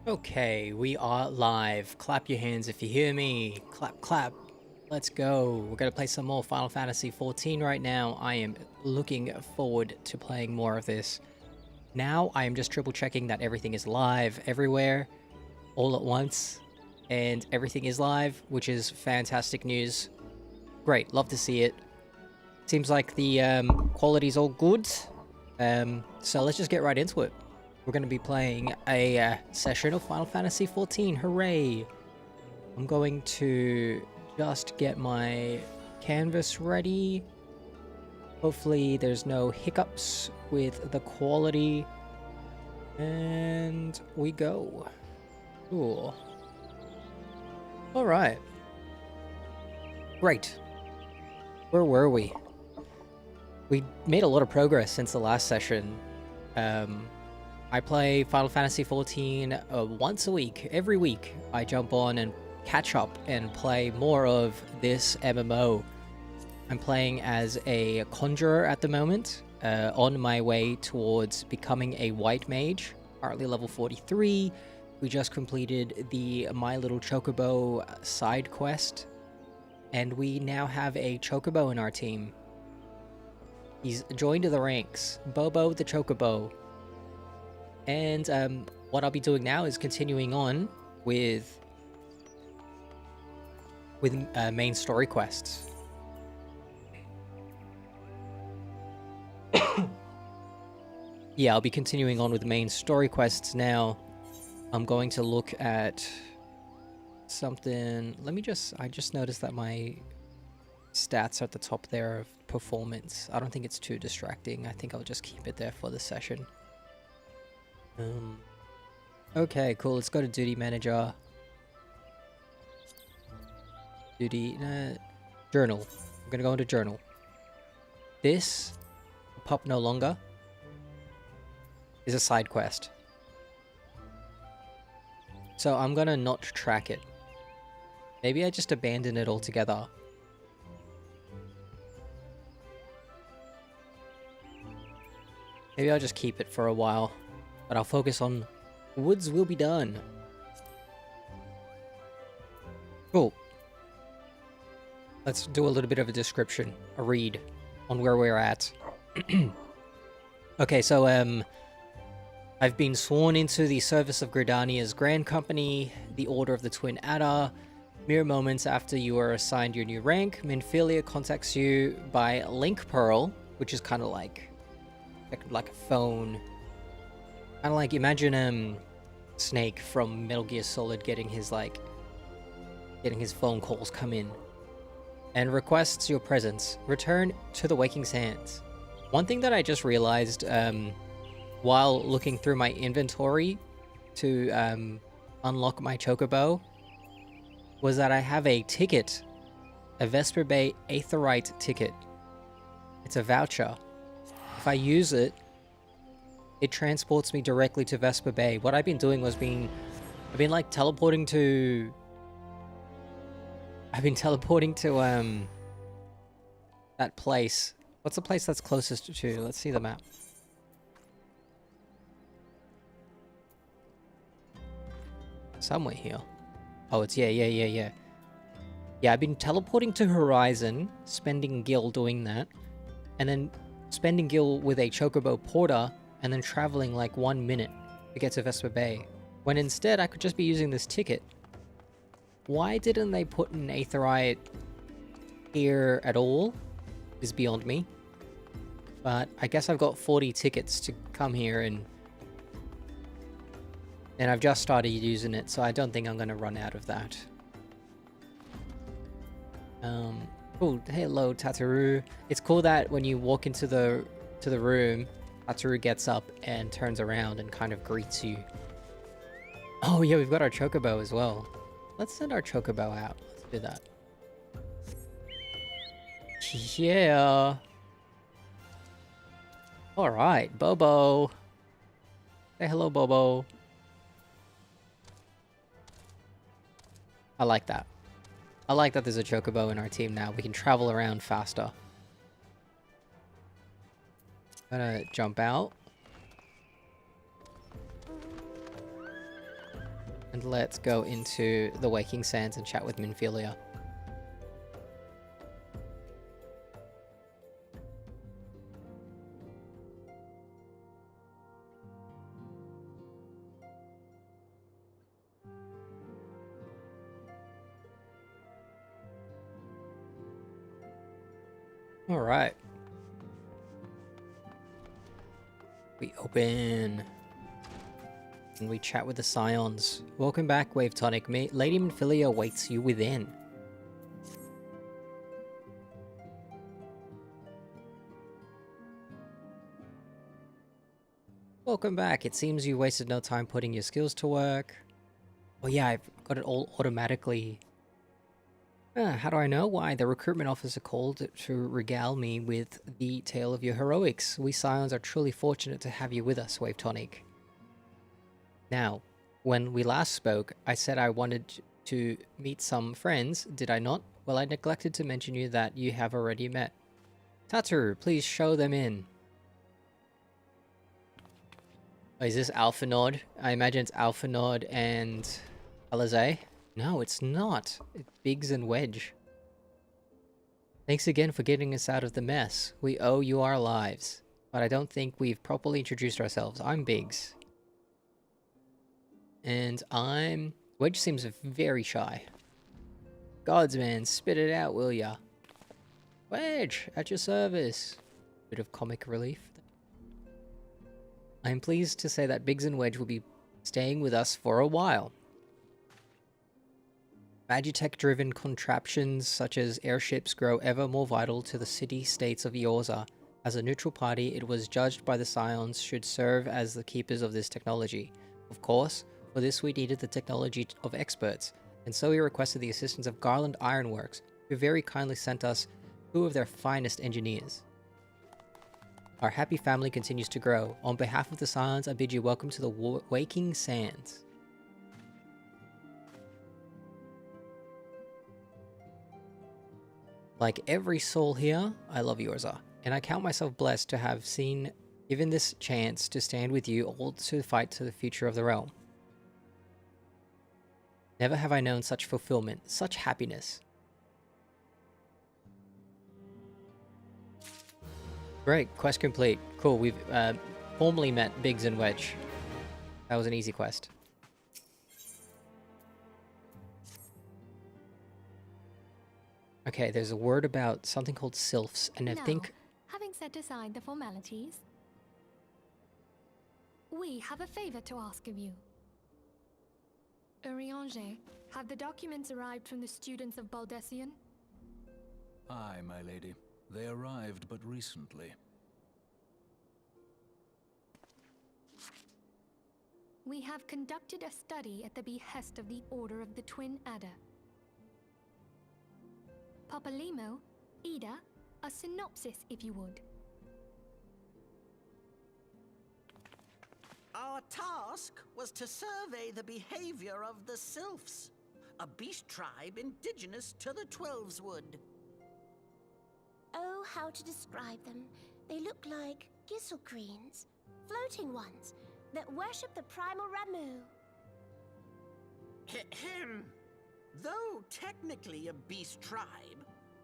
Okay, we are live. Clap your hands if you hear me. Clap, clap. Let's go. We're going to play some more Final Fantasy XIV right now. I am looking forward to playing more of this. Now, I am just triple checking that everything is live everywhere, all at once, and everything is live, which is fantastic news. Great, love to see it. Seems like the quality's all good. So let's just get right into it. We're going to be playing a session of Final Fantasy XIV. Hooray! I'm going to just get my canvas ready. Hopefully there's no hiccups with the quality. And we go. Cool. Alright. Great. Where were we? We made a lot of progress since the last session. I play Final Fantasy XIV once a week. Every week I jump on and catch up and play more of this MMO. I'm playing as a conjurer at the moment, on my way towards becoming a white mage, currently level 43. We just completed the My Little Chocobo side quest, and we now have a Chocobo in our team. He's joined the ranks, Bobo the Chocobo. And what I'll be doing now is continuing on with main story quests. Yeah, I'll be continuing on with main story quests now. I'm going to look at something. I just noticed that my stats are at the top there of performance. I don't think it's too distracting. I think I'll just keep it there for the session. Okay, cool. Let's go to Duty Manager. Journal. I'm gonna go into Journal. This, Pup No Longer, is a side quest. So I'm gonna not track it. Maybe I just abandon it altogether. Maybe I'll just keep it for a while. But I'll focus on Woods Will Be Done. Cool. Let's do a little bit of a description, a read on where we're at. Okay, so I've been sworn into the service of Gridania's Grand Company, the Order of the Twin Adder. Mere moments after you are assigned your new rank, Minfilia contacts you by Link Pearl, which is kind of like a phone. Kind of like, imagine Snake from Metal Gear Solid getting his phone calls come in, and requests your presence. Return to the Waking Sands. One thing that I just realized while looking through my inventory to unlock my Chocobo was that I have a ticket, a Vesper Bay Aetherite ticket. It's a voucher. If I use it, it transports me directly to Vesper Bay. What I've been doing was I've been like teleporting to that place. What's the place that's closest to? Let's see the map. Somewhere here. Oh, it's yeah. Yeah, I've been teleporting to Horizon, spending Gil doing that, and then spending Gil with a Chocobo Porter, and then traveling like 1 minute to get to Vesper Bay, when instead I could just be using this ticket. Why didn't they put an Aetherite here at all is beyond me. But I guess I've got 40 tickets to come here, and I've just started using it, so I don't think I'm going to run out of that. Oh, hello, Tataru. It's cool that when you walk into the room, Tataru gets up and turns around and kind of greets you. Oh yeah, we've got our Chocobo as well. Let's send our Chocobo out. Let's do that. Yeah. Alright, Bobo. Say hello, Bobo. I like that. I like that there's a Chocobo in our team now. We can travel around faster. Gonna jump out. And let's go into the Waking Sands and chat with Minfilia. All right. We open and we chat with the Scions. Welcome back, Wave Tonic. Lady Minfilia awaits you within. Welcome back. It seems you wasted no time putting your skills to work. Oh yeah, I've got it all automatically. How do I know? Why, the recruitment officer called to regale me with the tale of your heroics. We Scions are truly fortunate to have you with us, Wave Tonic. Now, when we last spoke, I said I wanted to meet some friends, did I not? Well, I neglected to mention you that you have already met. Tataru, please show them in. Oh, is this Alphanord? I imagine it's Alphanord and Alizé. No, it's not. It's Biggs and Wedge. Thanks again for getting us out of the mess. We owe you our lives. But I don't think we've properly introduced ourselves. I'm Biggs. And I'm... Wedge seems very shy. Gods, man, spit it out, will ya? Wedge, at your service. Bit of comic relief. I am pleased to say that Biggs and Wedge will be staying with us for a while. Magitech-driven contraptions such as airships grow ever more vital to the city-states of Eorza. As a neutral party, it was judged by the Scions should serve as the keepers of this technology. Of course, for this we needed the technology of experts, and so we requested the assistance of Garland Ironworks, who very kindly sent us 2 of their finest engineers. Our happy family continues to grow. On behalf of the Scions, I bid you welcome to the Waking Sands. Like every soul here, I love Eorza, and I count myself blessed to have given this chance to stand with you all to fight to the future of the realm. Never have I known such fulfillment, such happiness. Great, quest complete. Cool, we've formally met Biggs and Wedge. That was an easy quest. Okay, there's a word about something called Sylphs, and I think... Having set aside the formalities, we have a favor to ask of you. Urianger, have the documents arrived from the students of Baldessian? Aye, my lady. They arrived but recently. We have conducted a study at the behest of the Order of the Twin Adder. Papalimo, Ida, a synopsis if you would. Our task was to survey the behavior of the Sylphs, a beast tribe indigenous to the Twelveswood. Oh, how to describe them. They look like Gisselcreens, floating ones, that worship the primal Ramu. Ahem. Though technically a beast tribe,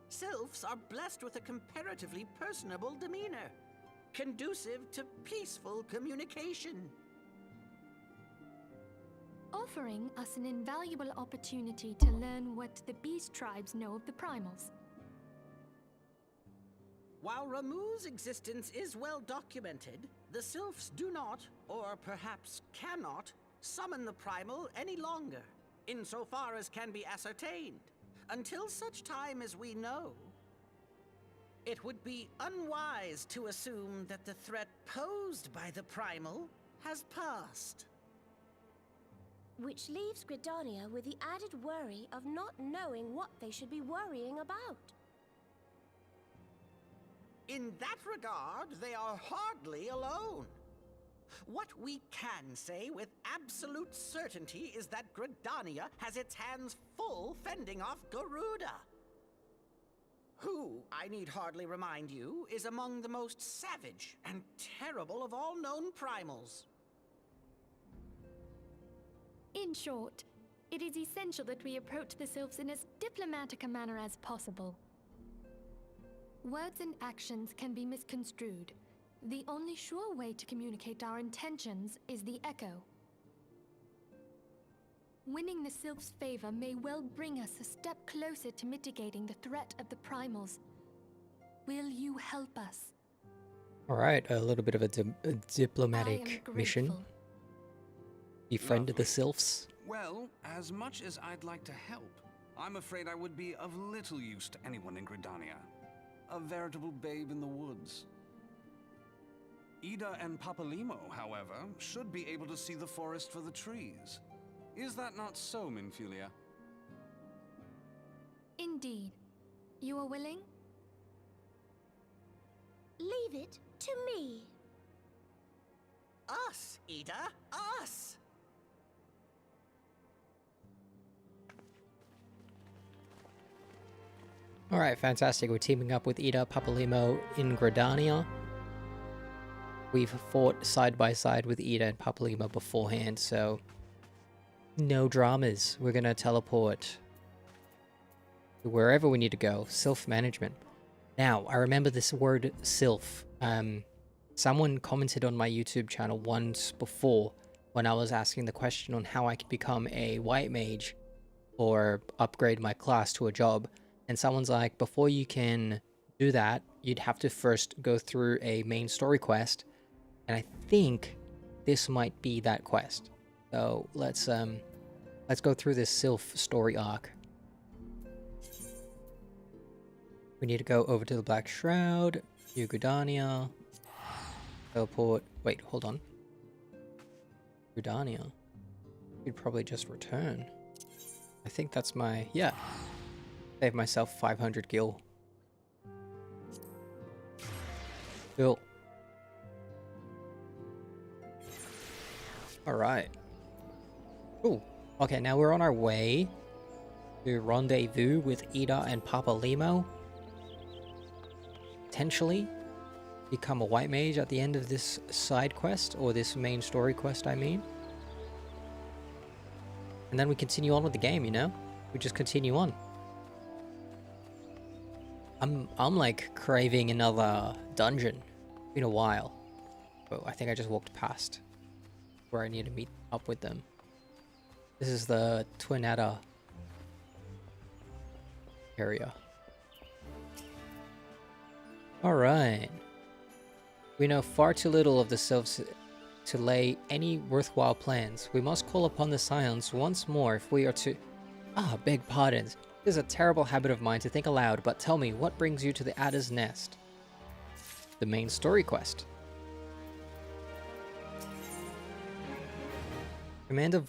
Sylphs are blessed with a comparatively personable demeanor, conducive to peaceful communication. Offering us an invaluable opportunity to learn what the beast tribes know of the primals. While Ramu's existence is well documented, the Sylphs do not, or perhaps cannot, summon the primal any longer, insofar as can be ascertained, until such time as we know. It would be unwise to assume that the threat posed by the primal has passed. Which leaves Gridania with the added worry of not knowing what they should be worrying about. In that regard, they are hardly alone. What we can say with absolute certainty is that Gridania has its hands full fending off Garuda, who, I need hardly remind you, is among the most savage and terrible of all known primals. In short, it is essential that we approach the Sylphs in as diplomatic a manner as possible. Words and actions can be misconstrued. The only sure way to communicate our intentions is the echo. Winning the Sylph's favor may well bring us a step closer to mitigating the threat of the primals. Will you help us? All right, a little bit of a diplomatic I am mission. grateful. Befriend the Lovely. Sylphs. Well, as much as I'd like to help, I'm afraid I would be of little use to anyone in Gridania. A veritable babe in the woods. Ida and Papalimo, however, should be able to see the forest for the trees. Is that not so, Minfilia? Indeed. You are willing? Leave it to me. Us, Ida, us! Alright, fantastic. We're teaming up with Ida Papalimo in Gridania. We've fought side by side with Ida and Papalimo beforehand, so no dramas. We're gonna teleport to wherever we need to go. Sylph management. Now, I remember this word Sylph. Someone commented on my YouTube channel once before when I was asking the question on how I could become a white mage or upgrade my class to a job. And someone's like, before you can do that, you'd have to first go through a main story quest. And I think this might be that quest. So let's go through this Sylph story arc. We need to go over to the Black Shroud, Gridania, teleport. Wait, hold on. Gridania. You'd probably just return. I think that's my, yeah. Save myself 500 gil. Cool. Alright. Cool. Okay, now we're on our way to rendezvous with Ida and Papalimo. Potentially become a white mage at the end of this side quest, or this main story quest, I mean. And then we continue on with the game, you know? We just continue on. I'm like craving another dungeon. It's been a while. But I think I just walked past where I need to meet up with them. This is the Twin Adder area. Alright. We know far too little of the Sylphs to lay any worthwhile plans. We must call upon the Scions once more if we are to... beg pardons. It is a terrible habit of mine to think aloud, but tell me, what brings you to the Adder's Nest? The main story quest. Commander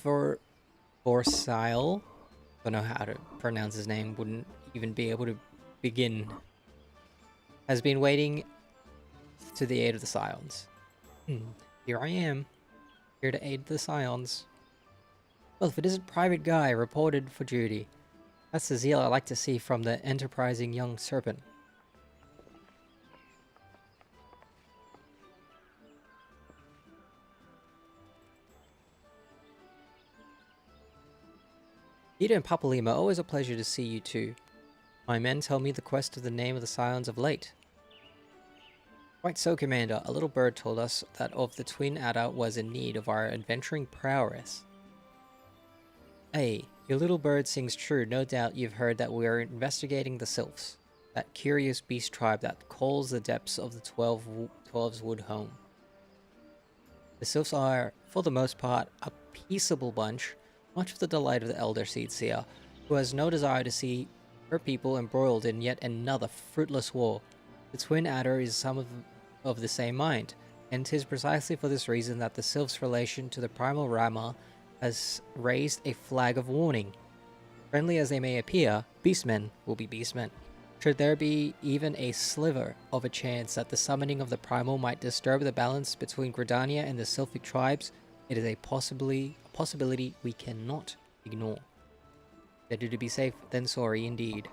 Vorsile, don't know how to pronounce his name, wouldn't even be able to begin, has been waiting to the aid of the Scions. Here I am, here to aid the Scions. Well, if it isn't Private Guy, reported for duty. That's the zeal I like to see from the enterprising young serpent. Ida and Papalima, always a pleasure to see you two. My men tell me the quest of the name of the Scions of late. Quite so, Commander. A little bird told us that of the Twin Adder was in need of our adventuring prowess. Hey, your little bird sings true. No doubt you've heard that we are investigating the Sylphs, that curious beast tribe that calls the depths of the Twelve's Wood home. The Sylphs are, for the most part, a peaceable bunch, much of the delight of the Elder Seedseer, who has no desire to see her people embroiled in yet another fruitless war. The Twin Adder is of the same mind, and 'tis precisely for this reason that the Sylphs' relation to the primal Rama has raised a flag of warning. Friendly as they may appear, beastmen will be beastmen. Should there be even a sliver of a chance that the summoning of the primal might disturb the balance between Gridania and the Sylphic tribes, it is a possibility we cannot ignore. Better to be safe than sorry indeed.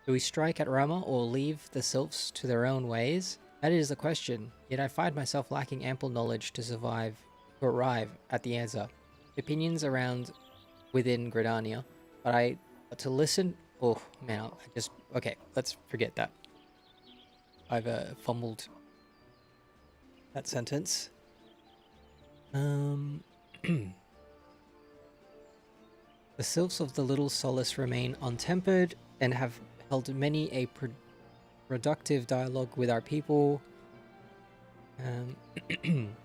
Do we strike at Rama or leave the Sylphs to their own ways? That is the question, yet I find myself lacking ample knowledge to arrive at the answer. opinions around within Gridania, but to listen. Oh man, I just okay. Let's forget that. I've fumbled that sentence. The Sylphs of the Little Solace remain untempered and have held many a productive dialogue with our people.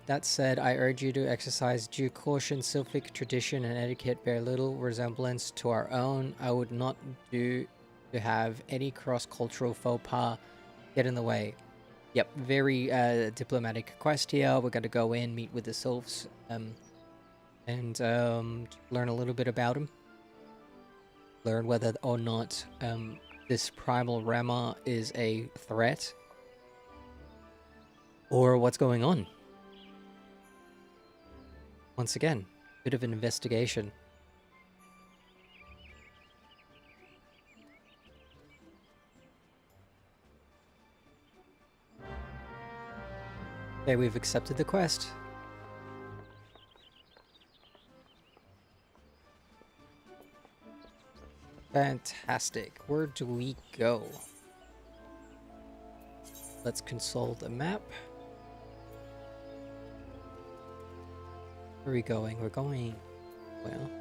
That said, I urge you to exercise due caution. Sylphic tradition and etiquette bear little resemblance to our own. I would not do to have any cross-cultural faux pas get in the way. Yep, very diplomatic quest here. We're going to go in, meet with the Sylphs, and learn a little bit about them. Learn whether or not this primal Rama is a threat, or what's going on. Once again, bit of an investigation. Okay, we've accepted the quest. Fantastic. Where do we go? Let's consult the map. Where are we going? We're going... well...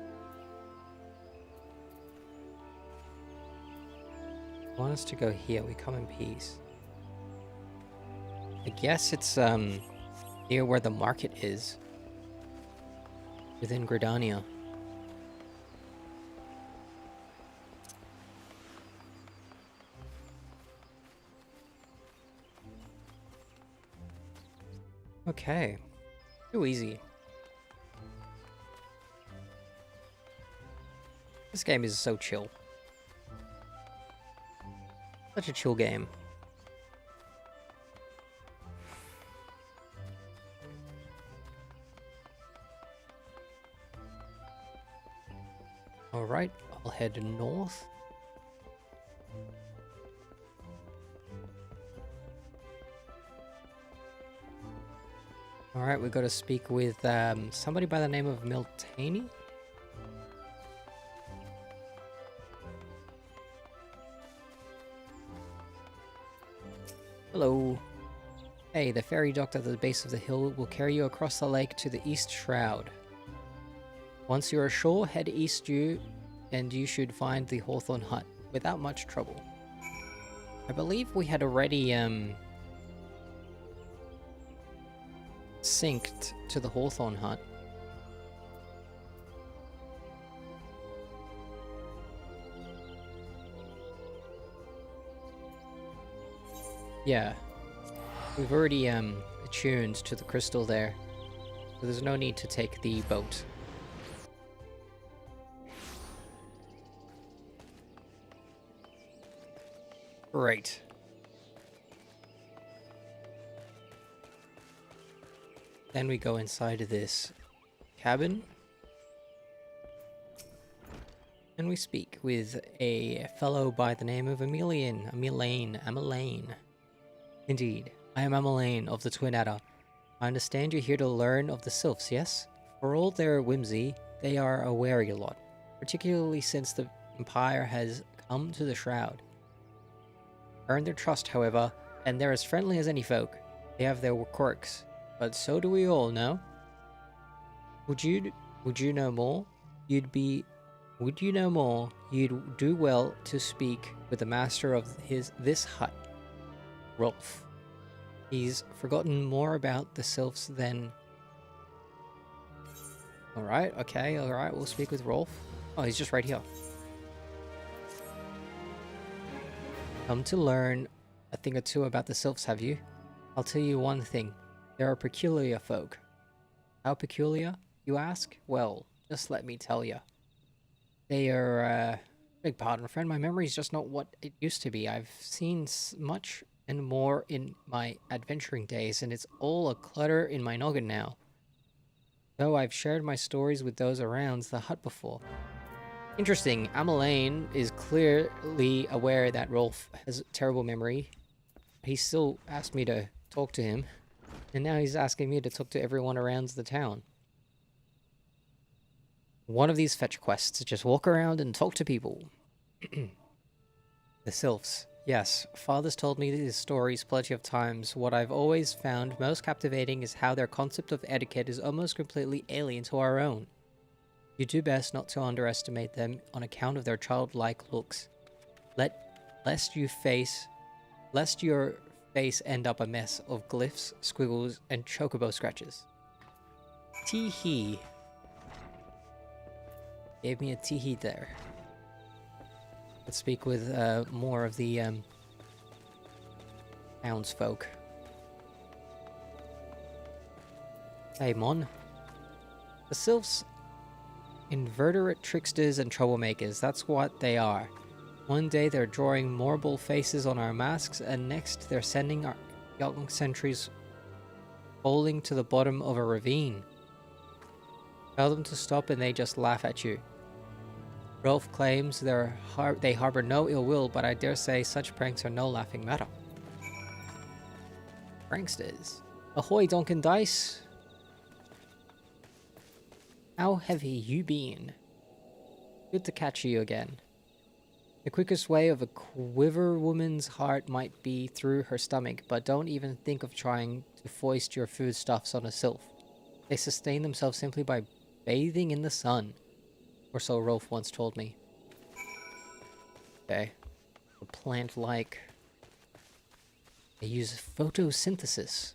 I want us to go here. We come in peace. I guess it's near where the market is. Within Gridania. Okay. Too easy. This game is so chill. Such a chill game. Alright, I'll head north. Alright, we got to speak with somebody by the name of Miltani. Hello. Hey, the ferry docked at the base of the hill will carry you across the lake to the East Shroud. Once you're ashore, head east and you should find the Hawthorn Hut without much trouble. I believe we had already synced to the Hawthorn Hut. Yeah, we've already attuned to the crystal there, so there's no need to take the boat. Right. Then we go inside of this cabin. And we speak with a fellow by the name of Amelaine. Indeed, I am Amelaine of the Twin Adder. I understand you're here to learn of the Sylphs, yes? For all their whimsy, they are a wary lot, particularly since the Empire has come to the Shroud. Earn their trust, however, and they're as friendly as any folk. They have their quirks, but so do we all, no? Would you know more? Would you know more? You'd do well to speak with the master of this hut, Rolf. He's forgotten more about the Sylphs than... Alright, okay, alright, we'll speak with Rolf. Oh, he's just right here. Come to learn a thing or two about the Sylphs, have you? I'll tell you one thing. They're a peculiar folk. How peculiar, you ask? Well, just let me tell you. They are, beg pardon, friend, my memory's just not what it used to be. I've seen much and more in my adventuring days, and it's all a clutter in my noggin now. Though I've shared my stories with those around the hut before. Interesting, Amelaine is clearly aware that Rolf has a terrible memory. He still asked me to talk to him, and now he's asking me to talk to everyone around the town. one of these fetch quests. Just walk around and talk to people. The Sylphs. Yes, father's told me these stories plenty of times. What I've always found most captivating is how their concept of etiquette is almost completely alien to our own. You do best not to underestimate them on account of their childlike looks. Lest your face end up a mess of glyphs, squiggles, and chocobo scratches. Tee-hee. Gave me a tee-hee there. Let's speak with more of the townsfolk. Hey, Mon. The Sylphs, invertebrate tricksters and troublemakers, that's what they are. One day they're drawing marble faces on our masks, and next they're sending our young sentries falling to the bottom of a ravine. Tell them to stop and they just laugh at you. Rolf claims they harbor no ill will, but I dare say such pranks are no laughing matter. Pranksters. Ahoy, Donkin Dice! How have you been? Good to catch you again. The quickest way of a quiver woman's heart might be through her stomach, but don't even think of trying to foist your foodstuffs on a sylph. They sustain themselves simply by bathing in the sun. Or so Rolf once told me. Okay. A plant-like. They use photosynthesis.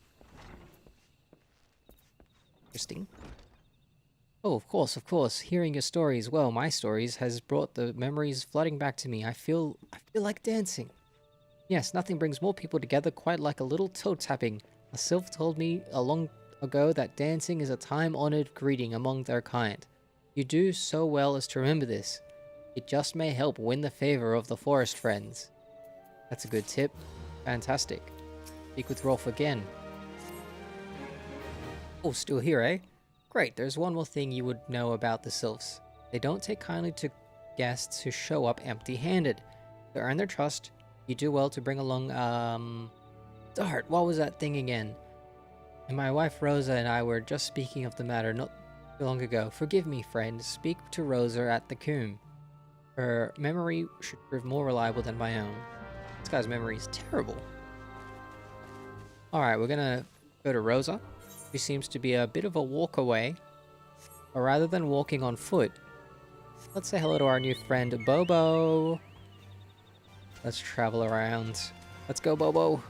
Interesting. Oh, of course. Hearing your stories, well, my stories, has brought the memories flooding back to me. I feel like dancing. Yes, nothing brings more people together quite like a little toe tapping. A sylph told me a long ago that dancing is a time-honored greeting among their kind. You do so well as to remember this. It just may help win the favor of the forest friends. That's a good tip. Fantastic. Speak with Rolf again. Oh, still here, eh? Great, there's one more thing you would know about the Sylphs. They don't take kindly to guests who show up empty-handed. To earn their trust, you do well to bring along, Dart, what was that thing again? And my wife Rosa and I were just speaking of the matter not too long ago. Forgive me, friend. Speak to Rosa at the Coombe. Her memory should prove more reliable than my own. This guy's memory is terrible. Alright, we're gonna go to Rosa, who seems to be a bit of a walk away. But rather than walking on foot, let's say hello to our new friend Bobo. Let's travel around. Let's go, Bobo.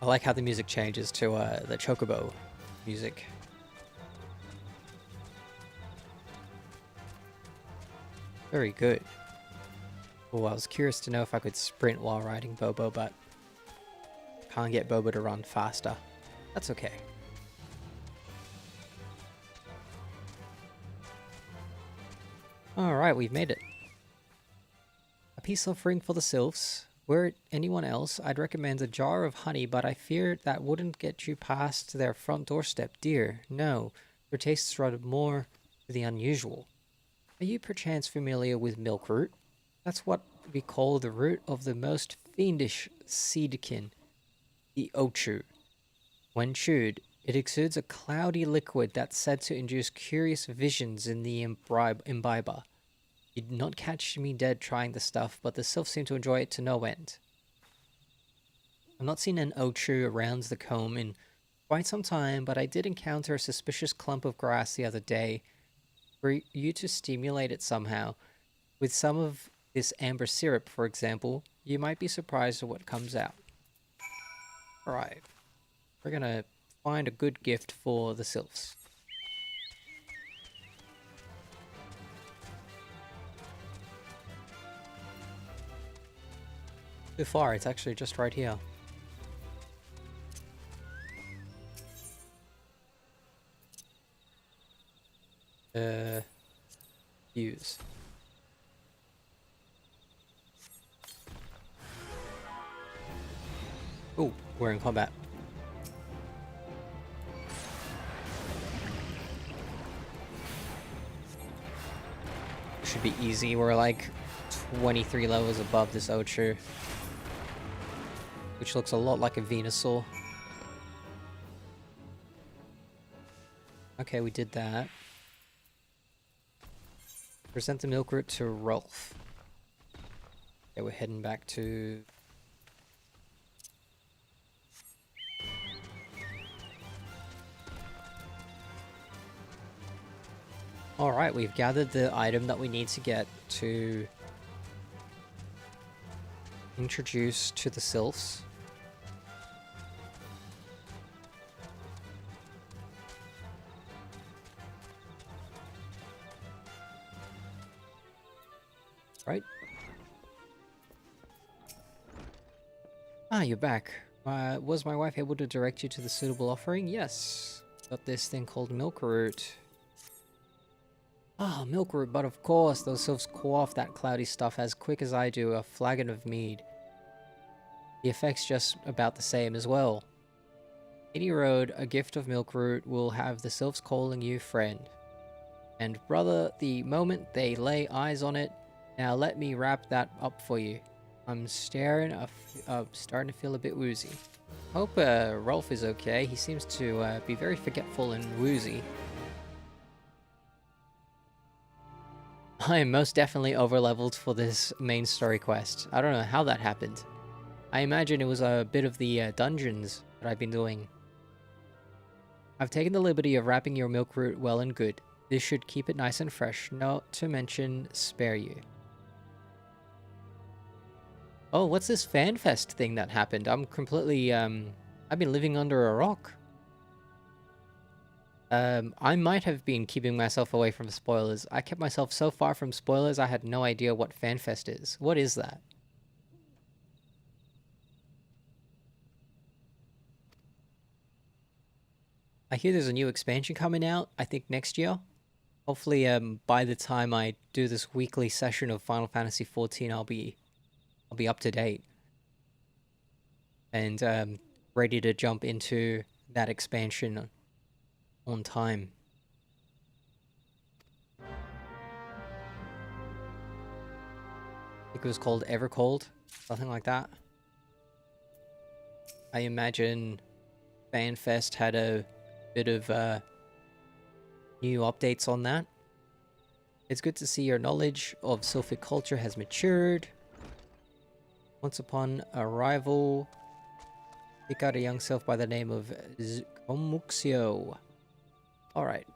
I like how the music changes to the chocobo music. Very good. Oh, I was curious to know if I could sprint while riding Bobo, but can't get Bobo to run faster. That's okay. Alright, we've made it. A peace offering for the Sylphs. Were it anyone else, I'd recommend a jar of honey, but I fear that wouldn't get you past their front doorstep, dear. No, your tastes run more to the unusual. Are you perchance familiar with milk root? That's what we call the root of the most fiendish seedkin, the ochu. When chewed, it exudes a cloudy liquid that's said to induce curious visions in the imbiber. You'd not catch me dead trying the stuff, but the Sylphs seem to enjoy it to no end. I've not seen an ochu around the combe in quite some time, but I did encounter a suspicious clump of grass the other day. For you to stimulate it somehow, with some of this amber syrup, for example, you might be surprised at what comes out. Alright, we're gonna find a good gift for the Sylphs. Too far, it's actually just right here. Use. Oh, we're in combat. Should be easy, we're like 23 levels above this Ochu. which looks a lot like a Venusaur. Okay, we did that. Present the milk root to Rolf. Okay, we're heading back to... Alright, we've gathered the item that we need to get to introduce to the Sylphs. Right? Ah, you're back. Was my wife able to direct you to the suitable offering? Yes. Got this thing called milk root. Ah, milk root, but of course, those sylphs quaff that cloudy stuff as quick as I do a flagon of mead. The effect's just about the same as well. Any road, a gift of milk root will have the sylphs calling you friend. And brother, the moment they lay eyes on it, now let me wrap that up for you. I'm starting to feel a bit woozy. Hope Rolf is okay. He seems to be very forgetful and woozy. I am most definitely over-leveled for this main story quest. I don't know how that happened. I imagine it was a bit of the dungeons that I've been doing. I've taken the liberty of wrapping your milk root well and good. This should keep it nice and fresh, not to mention spare you. Oh, what's this FanFest thing that happened? I'm completely, I've been living under a rock. I might have been keeping myself away from spoilers. I kept myself so far from spoilers, I had no idea what FanFest is. What is that? I hear there's a new expansion coming out, I think next year. Hopefully, by the time I do this weekly session of Final Fantasy XIV, I'll be up to date. And, ready to jump into that expansion on time. I think it was called Evercold, something like that. I imagine FanFest had a bit of new updates on that. It's good to see your knowledge of Sylphic culture has matured. Once upon arrival, pick out a young Sylph by the name of Komuxio. Alright,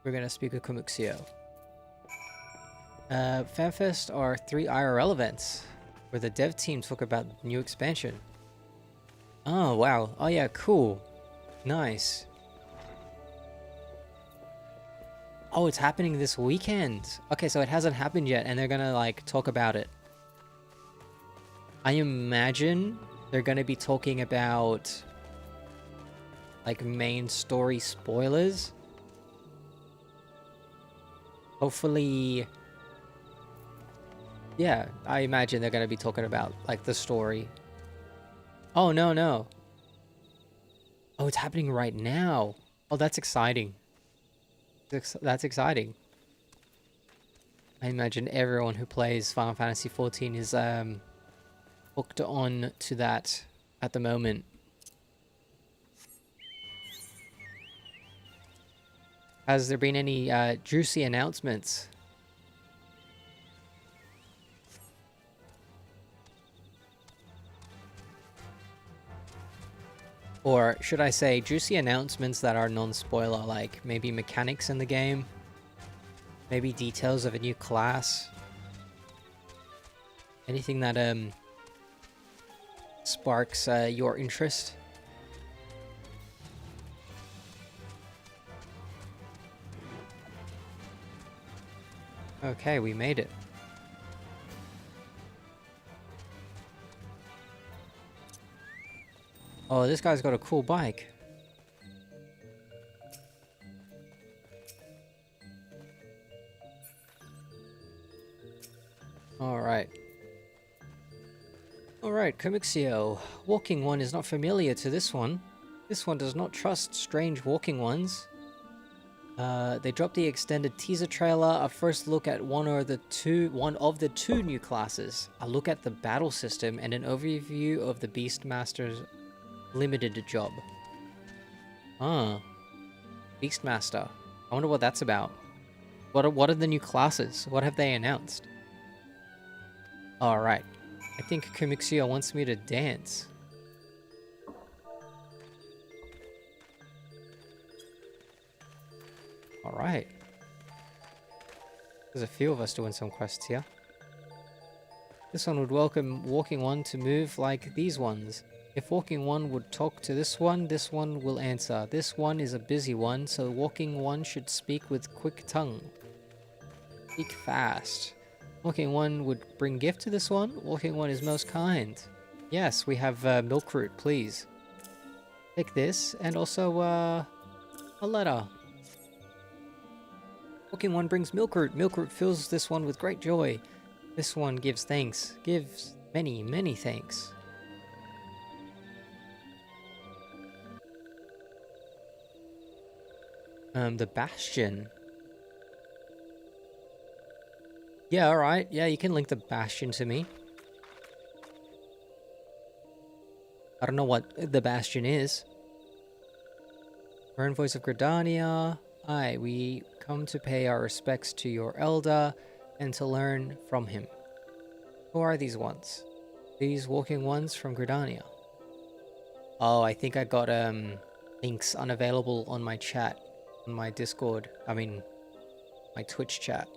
we're gonna speak with Komuxio. FanFest are 3 IRL events where the dev team talk about the new expansion. Oh, wow. Oh, yeah, cool. Nice. Oh, it's happening this weekend. Okay, so it hasn't happened yet, and they're gonna, like, talk about it. I imagine they're gonna be talking about, like, main story spoilers. Hopefully... Yeah, I imagine they're gonna be talking about, like, the story. Oh, no, no. Oh, it's happening right now. Oh, that's exciting. That's exciting. I imagine everyone who plays Final Fantasy XIV is hooked on to that at the moment. Has there been any juicy announcements? Or should I say juicy announcements that are non-spoiler, like maybe mechanics in the game? Maybe details of a new class? Anything that sparks your interest? Okay, we made it. Oh, this guy's got a cool bike. Alright. Alright, Komuxio. Walking one is not familiar to this one. This one does not trust strange walking ones. They dropped the extended teaser trailer, a first look at one of the two new classes, a look at the battle system, and an overview of the Beastmaster's limited job. Ah, Beastmaster. I wonder what that's about. What are the new classes? What have they announced? Alright. I think Kumixia wants me to dance. Alright. There's a few of us doing some quests here. This one would welcome Walking One to move like these ones. If Walking One would talk to this one will answer. This one is a busy one, so Walking One should speak with quick tongue. Speak fast. Walking One would bring gift to this one. Walking One is most kind. Yes, we have milk root, please. Take this, and also a letter. Walking One brings milk root. Milk root fills this one with great joy. This one gives thanks. Gives many, many thanks. The Bastion. Yeah, alright. Yeah, you can link the Bastion to me. I don't know what the Bastion is. Current voice of Gridania. Aye, we come to pay our respects to your elder and to learn from him. Who are these ones? These walking ones from Gridania. Oh, I think I got links unavailable on my chat, on my Discord. I mean, my Twitch chat.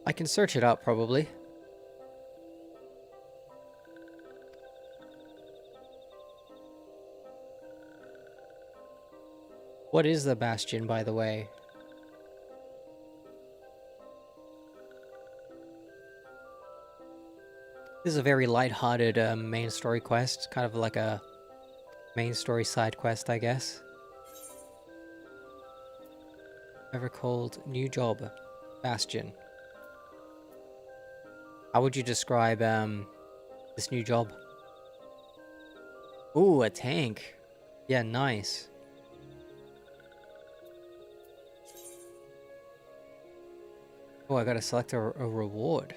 I can search it up, probably. What is the Bastion, by the way? This is a very light-hearted main story quest, kind of like a main story side quest, I guess. Ever called new job, Bastion. How would you describe this new job? Ooh, a tank. Yeah, nice. Oh, I gotta select a reward.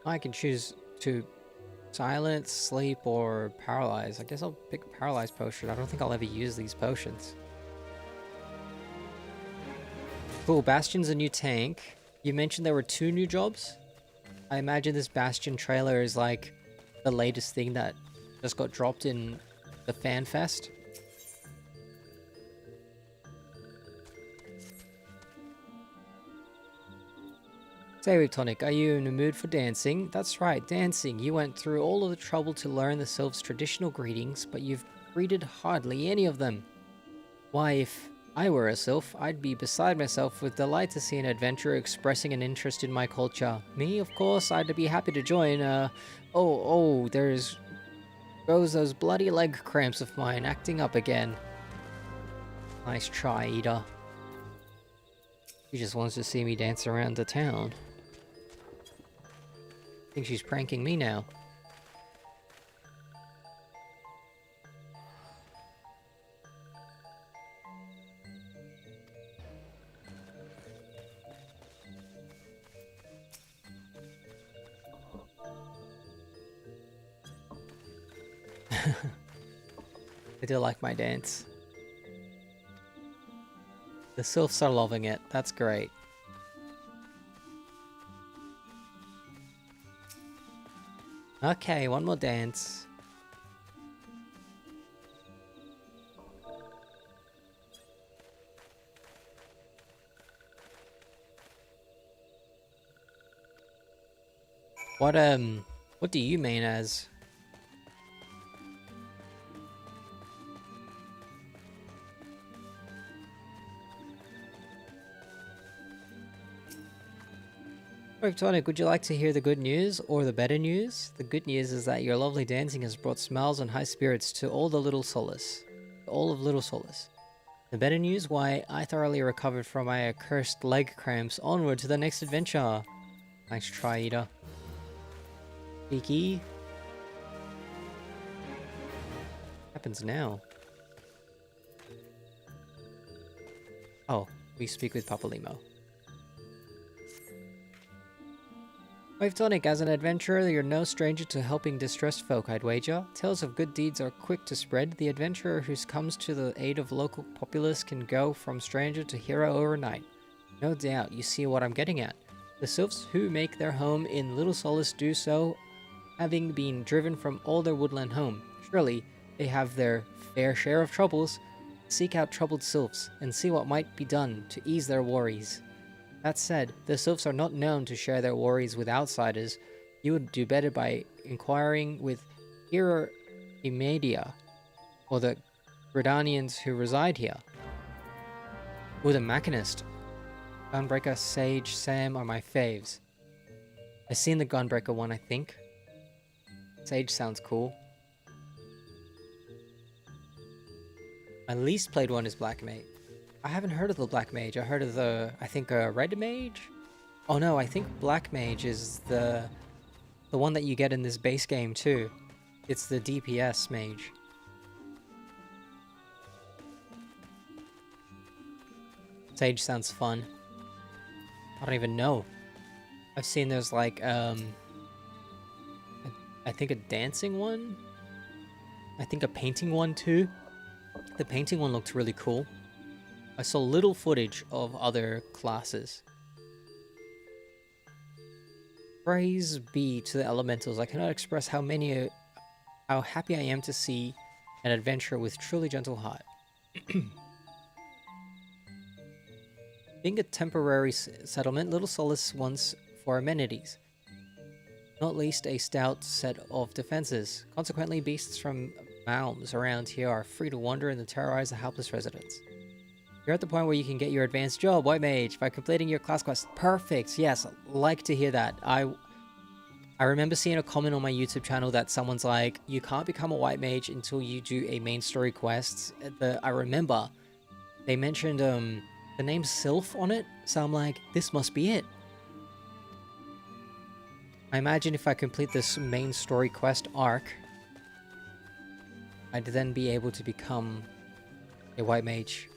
I can choose to silence, sleep, or paralyze. I guess I'll pick a paralyze potion. I don't think I'll ever use these potions. Cool, Bastion's a new tank. You mentioned there were 2 new jobs? I imagine this Bastion trailer is like the latest thing that just got dropped in the Fan Fest. Say, Tonic, are you in the mood for dancing? That's right, dancing. You went through all of the trouble to learn the Sylph's traditional greetings, but you've greeted hardly any of them. Why, if I were a Sylph, I'd be beside myself with delight to see an adventurer expressing an interest in my culture. Me, of course, I'd be happy to join. There's goes those bloody leg cramps of mine acting up again. Nice try, Ida. She just wants to see me dance around the town. I think she's pranking me now. I do like my dance. The Sylphs are loving it. That's great. Okay, one more dance. What do you mean as? Tonic, would you like to hear the good news or the better news? The good news is that your lovely dancing has brought smiles and high spirits to all the Little Solace. All of Little Solace. The better news, why, I thoroughly recovered from my accursed leg cramps. Onward to the next adventure. Thanks, Tri-Eater. Cheeky. What happens now? Oh, we speak with Papa Limo. Wavetonic, as an adventurer, you're no stranger to helping distressed folk, I'd wager. Tales of good deeds are quick to spread. The adventurer who comes to the aid of local populace can go from stranger to hero overnight. No doubt, you see what I'm getting at. The Sylphs who make their home in Little Solace do so, having been driven from all their woodland home. Surely, they have their fair share of troubles. Seek out troubled Sylphs, and see what might be done to ease their worries. That said, the Sylphs are not known to share their worries with outsiders. You would do better by inquiring with Hero Imedia, or the Gridanians who reside here. Or the Machinist. Gunbreaker, Sage, Sam are my faves. I've seen the Gunbreaker one, I think. Sage sounds cool. My least played one is Black Mage. I haven't heard of the Black Mage. I heard of the, I think, Red Mage? Oh no, I think Black Mage is the one that you get in this base game too. It's the DPS Mage. Sage sounds fun. I don't even know. I've seen there's like, I think a dancing one? I think a painting one too. The painting one looked really cool. I saw little footage of other classes. Praise be to the elementals. I cannot express how happy I am to see an adventurer with truly gentle heart. Being a temporary settlement, Little Solace wants for amenities, not least a stout set of defenses. Consequently, beasts from mounds around here are free to wander and to terrorize the helpless residents. You're at the point where you can get your advanced job, White Mage, by completing your class quest. Perfect. Yes, like to hear that. I remember seeing a comment on my YouTube channel that someone's like, you can't become a White Mage until you do a main story quest. I remember they mentioned the name Sylph on it, so I'm like, this must be it. I imagine if I complete this main story quest arc, I'd then be able to become a White Mage.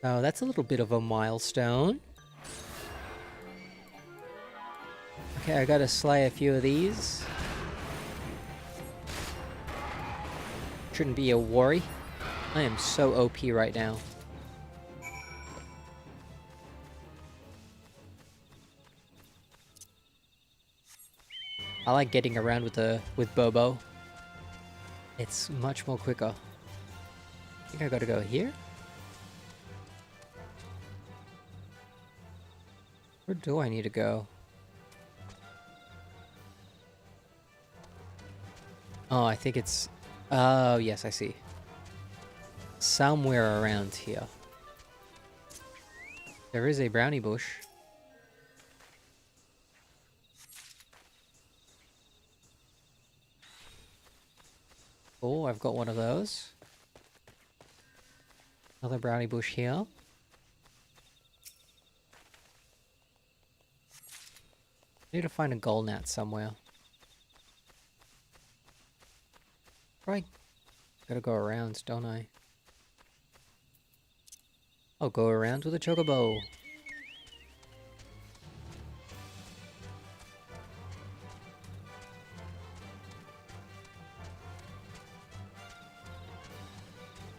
Oh, that's a little bit of a milestone. Okay, I gotta slay a few of these. Shouldn't be a worry. I am so OP right now. I like getting around with Bobo. It's much more quicker. I think I gotta go here. Where do I need to go? Oh, I think it's... Oh, yes, I see. Somewhere around here. There is a brownie bush. Oh, I've got one of those. Another brownie bush here. Need to find a gold gnat somewhere. Right. Gotta go around, don't I? I'll go around with a chocobo.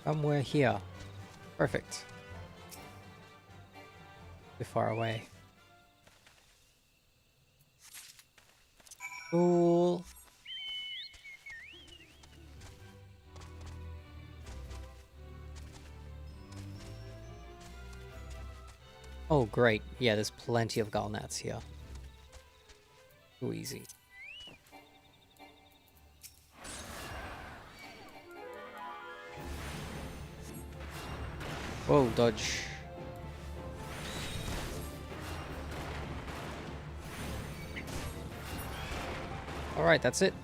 Somewhere here. Perfect. Too far away. Cool. Oh, great. Yeah, there's plenty of gallnats here. Too easy. Whoa, dodge. Alright, that's it.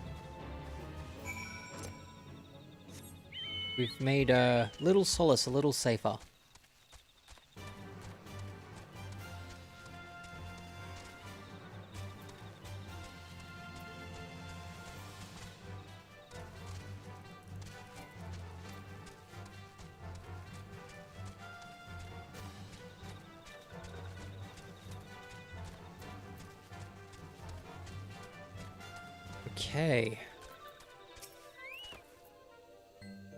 We've made Little Solace a little safer. Okay.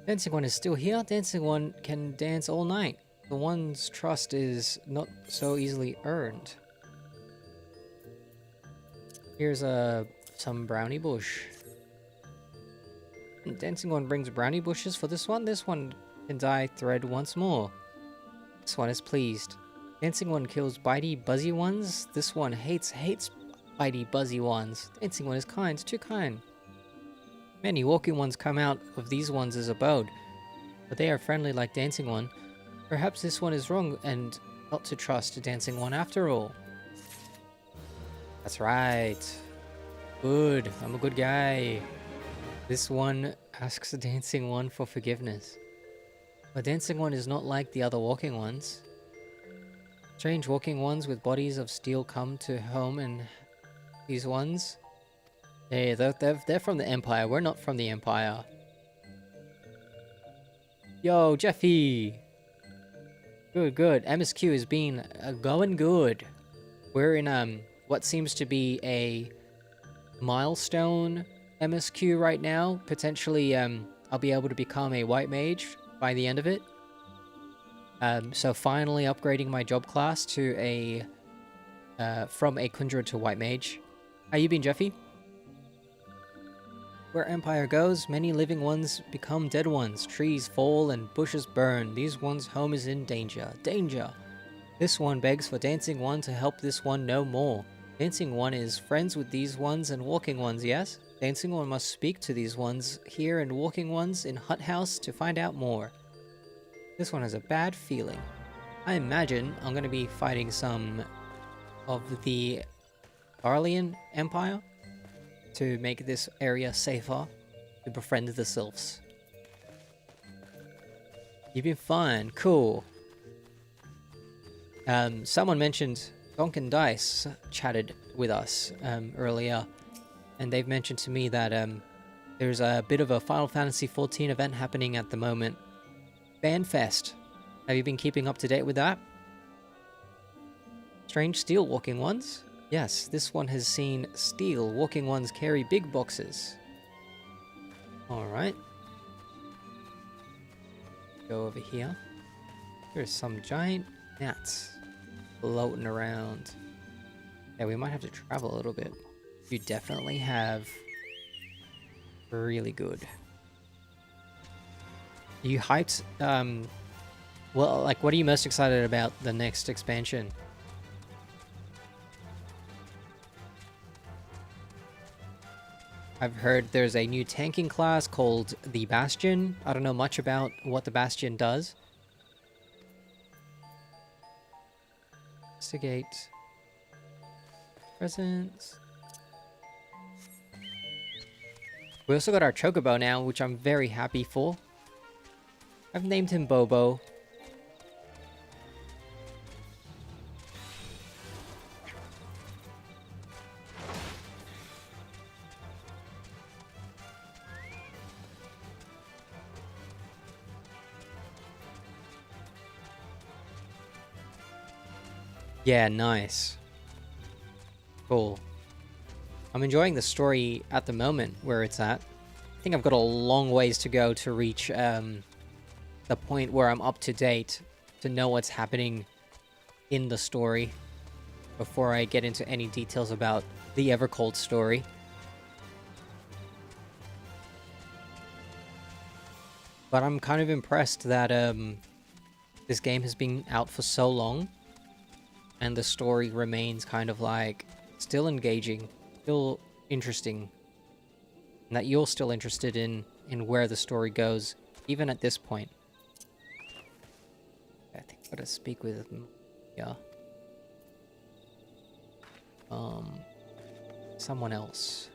Dancing One is still here. Dancing One can dance all night. The One's trust is not so easily earned. Here's some brownie bush. Dancing One brings brownie bushes for this one. This one can dye thread once more. This one is pleased. Dancing One kills bitey, buzzy ones. This one hates bitey, buzzy ones. Dancing One is kind, too kind. Many walking ones come out of these ones' abode, but they are friendly like Dancing One. Perhaps this one is wrong and not to trust Dancing One after all. That's right. Good. I'm a good guy. This one asks Dancing One for forgiveness. But Dancing One is not like the other walking ones. Strange walking ones with bodies of steel come to home, and these ones... Hey, they're from the Empire. We're not from the Empire. Yo, Jeffy! Good. MSQ has been going good. We're in what seems to be a milestone MSQ right now. Potentially, I'll be able to become a white mage by the end of it. So finally upgrading my job class to a from a Kundra to white mage. How you been, Jeffy? Where Empire goes, many living ones become dead ones. Trees fall and bushes burn. These ones' home is in danger. Danger! This one begs for Dancing One to help this one know more. Dancing One is friends with these ones and walking ones, yes? Dancing One must speak to these ones here and walking ones in Hut House to find out more. This one has a bad feeling. I imagine I'm going to be fighting some of the Arlian Empire to make this area safer, to befriend the Sylphs. You've been fine, cool. Someone mentioned Donk and Dice chatted with us earlier, and they've mentioned to me that there's a bit of a Final Fantasy XIV event happening at the moment. FanFest. Have you been keeping up to date with that? Strange steel walking ones? Yes, this one has seen steel walking ones carry big boxes. Alright. Go over here. There's some giant gnats floating around. Yeah, we might have to travel a little bit. You definitely have. Really good. You hyped, well, like, what are you most excited about the next expansion? I've heard there's a new tanking class called the Bastion. I don't know much about what the Bastion does. Investigate. Presents. We also got our Chocobo now, which I'm very happy for. I've named him Bobo. Yeah, nice. Cool. I'm enjoying the story at the moment where it's at. I think I've got a long ways to go to reach the point where I'm up to date to know what's happening in the story before I get into any details about the Evercold story. But I'm kind of impressed that this game has been out for so long and the story remains kind of like still engaging, still interesting, and that you're still interested in where the story goes, even at this point. I think I gotta speak with someone else.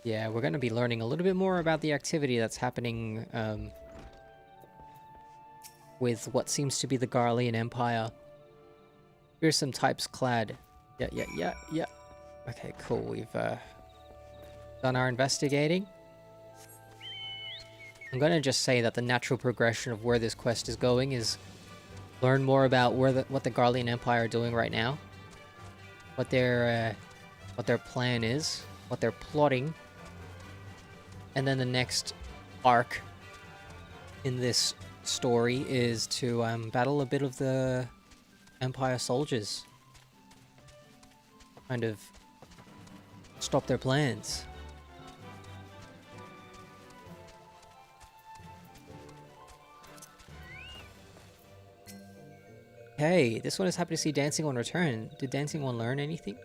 Yeah, we're going to be learning a little bit more about the activity that's happening with what seems to be the Garlean Empire. Here's some types clad. Yeah. Okay, cool. We've done our investigating. I'm going to just say that the natural progression of where this quest is going is learn more about what the Garlean Empire are doing right now, what their plan is, what they're plotting, and then the next arc in this story is to battle a bit of the Empire soldiers, kind of stop their plans. Hey, this one is happy to see Dancing One return. Did Dancing One learn anything?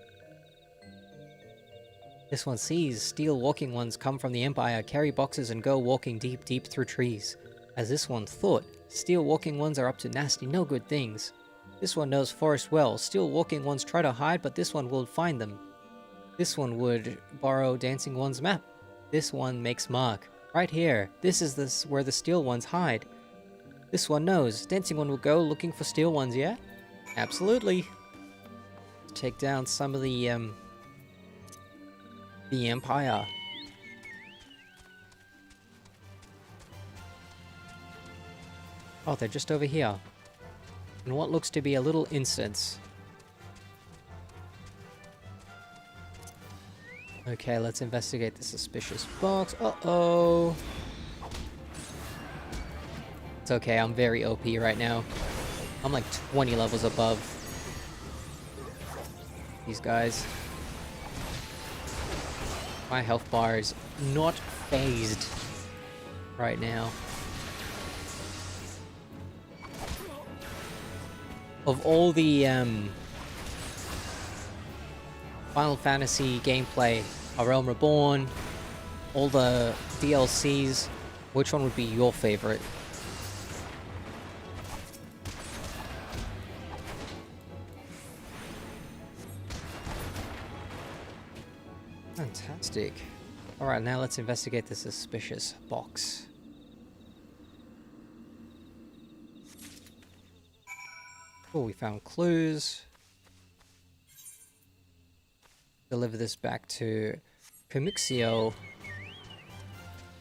This one sees steel walking ones come from the Empire, carry boxes and go walking deep through trees. As this one thought, steel walking ones are up to nasty, no good things. This one knows forest well. Steel walking ones try to hide, but this one will find them. This one would borrow Dancing One's map. This one makes mark. Right here. This is where the steel ones hide. This one knows. Dancing One will go looking for steel ones, yeah? Absolutely. Take down some of the Empire. Oh, they're just over here. In what looks to be a little instance. Okay, let's investigate the suspicious box. Uh-oh. It's okay, I'm very OP right now. I'm like 20 levels above these guys. My health bar is not phased right now. Of all the Final Fantasy gameplay, A Realm Reborn, all the DLCs, which one would be your favorite? Fantastic. Alright, now let's investigate the suspicious box. Oh, we found clues. Deliver this back to Comixio,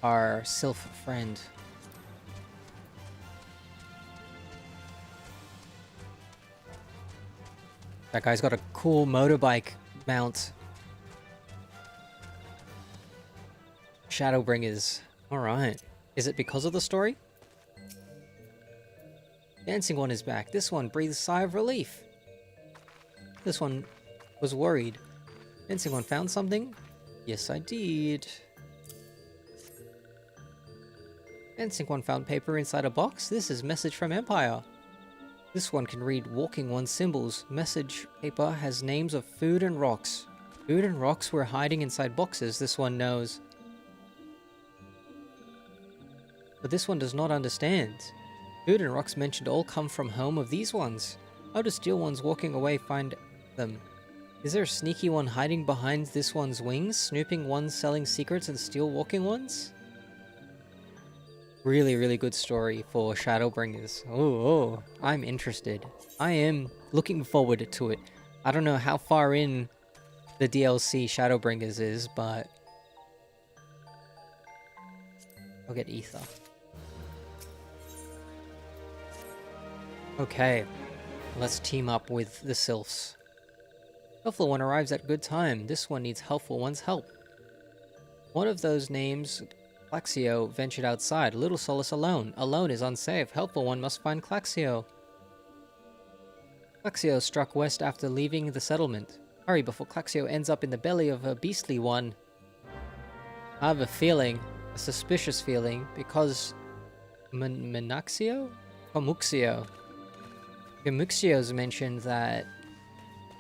our Sylph friend. That guy's got a cool motorbike mount. Shadowbringers. Alright. Is it because of the story? Dancing One is back. This one breathes a sigh of relief. This one was worried. Dancing One found something? Yes, I did. Dancing One found paper inside a box. This is message from Empire. This one can read Walking One's symbols. Message paper has names of food and rocks. Food and rocks were hiding inside boxes, this one knows. But this one does not understand. Food and rocks mentioned all come from home of these ones. How do steel ones walking away find them? Is there a sneaky one hiding behind this one's wings? Snooping ones selling secrets and steel walking ones? Really, really good story for Shadowbringers. Oh, I'm interested. I am looking forward to it. I don't know how far in the DLC Shadowbringers is, but I'll get Ether. Okay, let's team up with the Sylphs. Helpful One arrives at good time. This one needs Helpful One's help. One of those names, Claxio, ventured outside. Little Solace alone. Alone is unsafe. Helpful One must find Claxio. Claxio struck west after leaving the settlement. Hurry before Claxio ends up in the belly of a beastly one. I have a feeling, a suspicious feeling, because Menaxio? Comuxio. Comuxio's mentioned that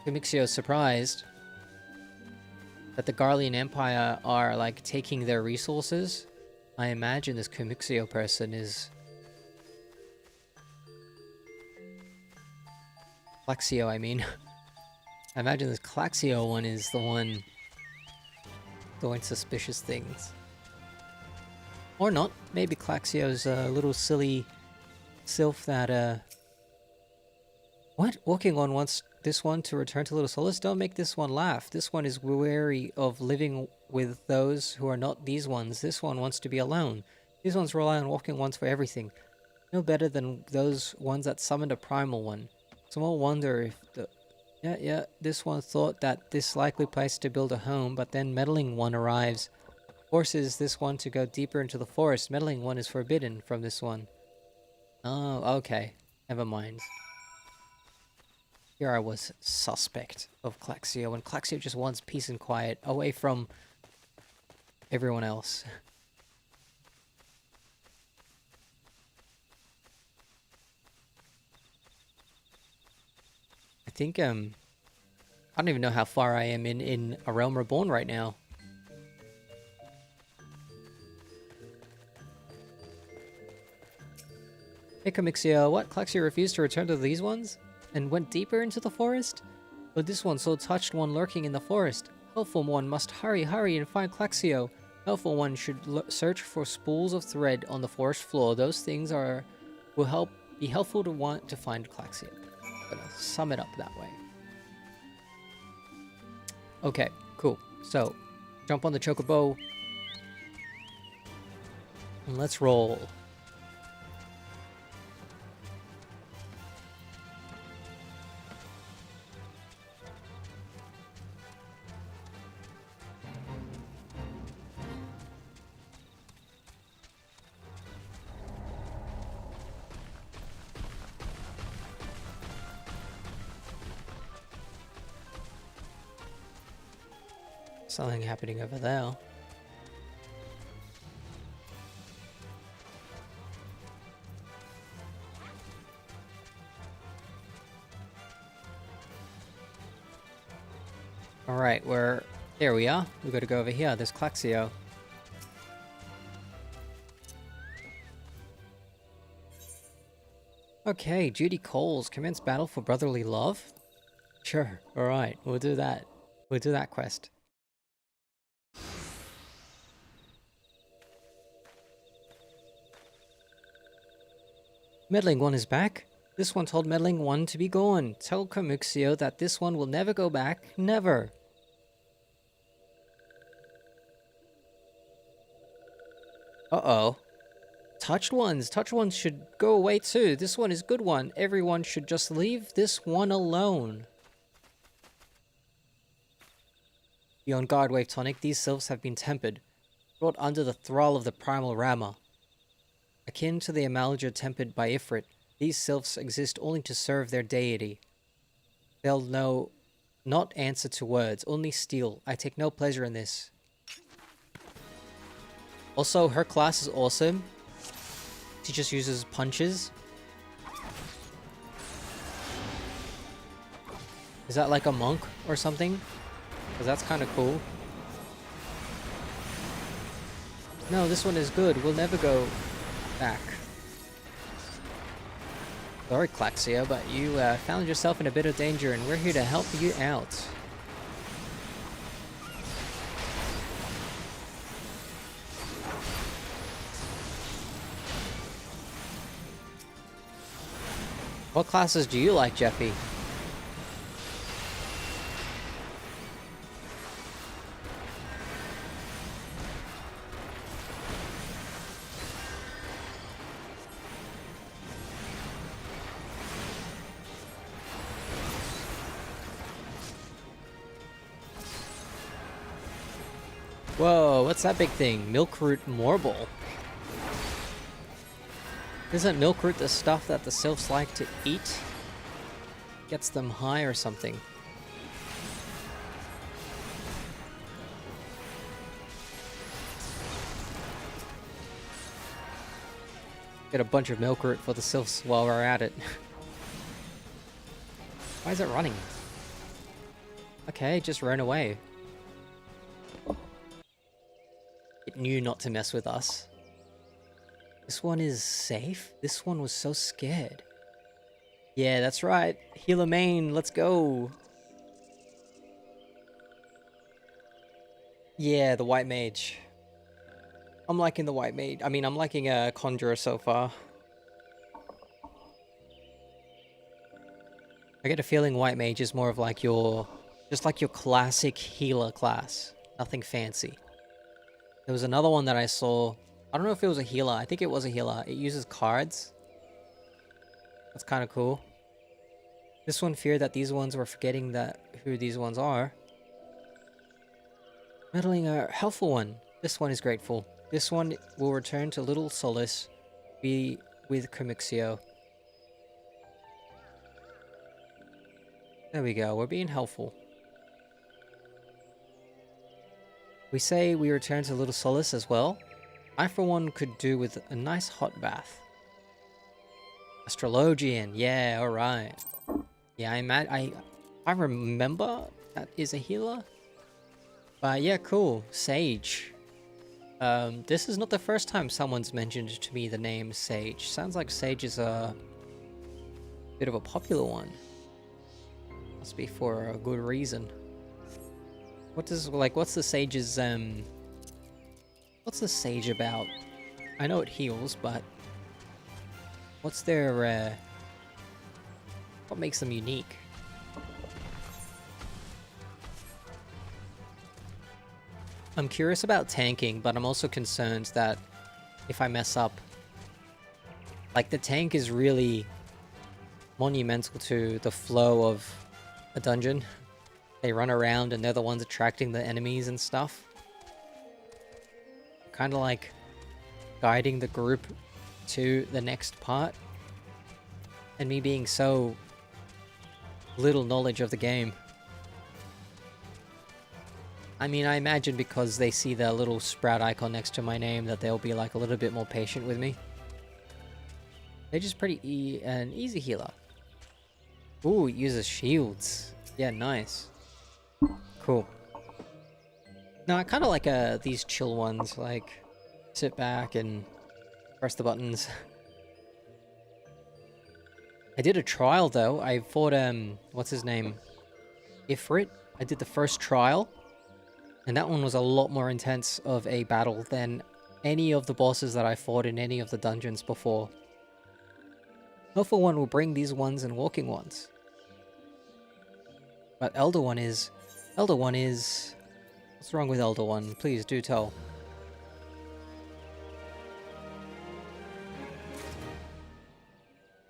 Comuxio's surprised that the Garlean Empire are like taking their resources. I imagine this Comuxio person is Claxio, I mean. I imagine this Claxio one is the doing suspicious things. Or not. Maybe Claxio's a little silly sylph that, What? Walking on wants this one to return to Little Solace? Don't make this one laugh. This one is wary of living with those who are not these ones. This one wants to be alone. These ones rely on walking ones for everything. No better than those ones that summoned a primal one. Small wonder if the... Yeah, this one thought that this likely place to build a home, but then meddling one arrives. Forces this one to go deeper into the forest. Meddling one is forbidden from this one. Oh, okay. Never mind. Here I was suspect of Claxio, and Claxio just wants peace and quiet away from everyone else. I think, I don't even know how far I am in A Realm Reborn right now. Hey, Comixio, what? Claxio refused to return to these ones? And went deeper into the forest? But this one so touched one lurking in the forest. Helpful one must hurry and find Claxio. Helpful one should search for spools of thread on the forest floor. Those things will be helpful to want to find Claxio. I'm gonna sum it up that way. Okay, cool. So, jump on the chocobo. And let's roll. Something happening over there. Alright, there we are. We gotta go over here. There's Claxio. Okay, Judy calls. Commence battle for brotherly love? Sure, alright, we'll do that. We'll do that quest. Meddling one is back. This one told Meddling one to be gone. Tell Comixio that this one will never go back. Never. Uh-oh. Touched ones should go away too. This one is good one. Everyone should just leave this one alone. Beyond guard wave tonic, these sylphs have been tempered, brought under the thrall of the primal Rama. Akin to the Amalja tempered by Ifrit, these sylphs exist only to serve their deity. They'll know not answer to words, only steal. I take no pleasure in this. Also, her class is awesome. She just uses punches. Is that like a monk or something? Because that's kind of cool. No, this one is good. We'll never go back. Sorry, Claxio, but you found yourself in a bit of danger, and we're here to help you out. What classes do you like, Jeffy? Whoa, what's that big thing? Milkroot Morble. Isn't milkroot the stuff that the sylphs like to eat? Gets them high or something. Get a bunch of milkroot for the sylphs while we're at it. Why is it running? Okay, just ran away. It knew not to mess with us. This one is safe? This one was so scared. Yeah, that's right. Healer main, let's go. Yeah, the white mage. I'm liking the white mage. I mean, I'm liking a conjurer so far. I get a feeling white mage is more of like your, just like your classic healer class. Nothing fancy. There was another one that I saw. I don't know if it was a healer. I think it was a healer. It uses cards. That's kind of cool. This one feared that these ones were forgetting that who these ones are. Meddling a helpful one. This one is grateful. This one will return to little solace. Be with Comixio. There we go. We're being helpful. We say we return to little solace as well. I for one could do with a nice hot bath. Astrologian. Yeah, alright. Yeah, I remember that is a healer. But yeah, cool. Sage. This is not the first time someone's mentioned to me the name Sage. Sounds like Sage is a bit of a popular one. Must be for a good reason. What's the Sage's, what's the Sage about? I know it heals, but what's their, what makes them unique? I'm curious about tanking, but I'm also concerned that if I mess up, like the tank is really monumental to the flow of a dungeon. They run around and they're the ones attracting the enemies and stuff. Kind of like guiding the group to the next part. And me being so little knowledge of the game. I mean, I imagine because they see the little sprout icon next to my name that they'll be like a little bit more patient with me. They're just pretty an easy healer. Ooh, it uses shields. Yeah, nice. Cool. No, I kind of like these chill ones, like sit back and press the buttons. I did a trial though. I fought what's his name? Ifrit. I did the first trial, and that one was a lot more intense of a battle than any of the bosses that I fought in any of the dungeons before. Helpful one will bring these ones and walking ones. But Elder One is... What's wrong with Elder One? Please do tell.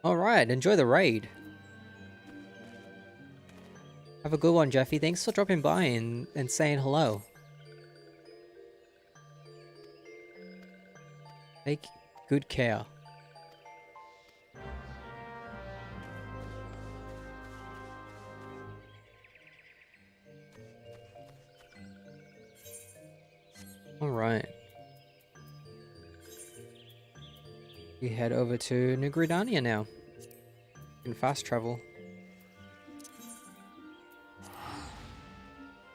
Alright, enjoy the raid. Have a good one, Jeffy. Thanks for dropping by and saying hello. Take good care. Alright. We head over to New Gridania now. You can fast travel.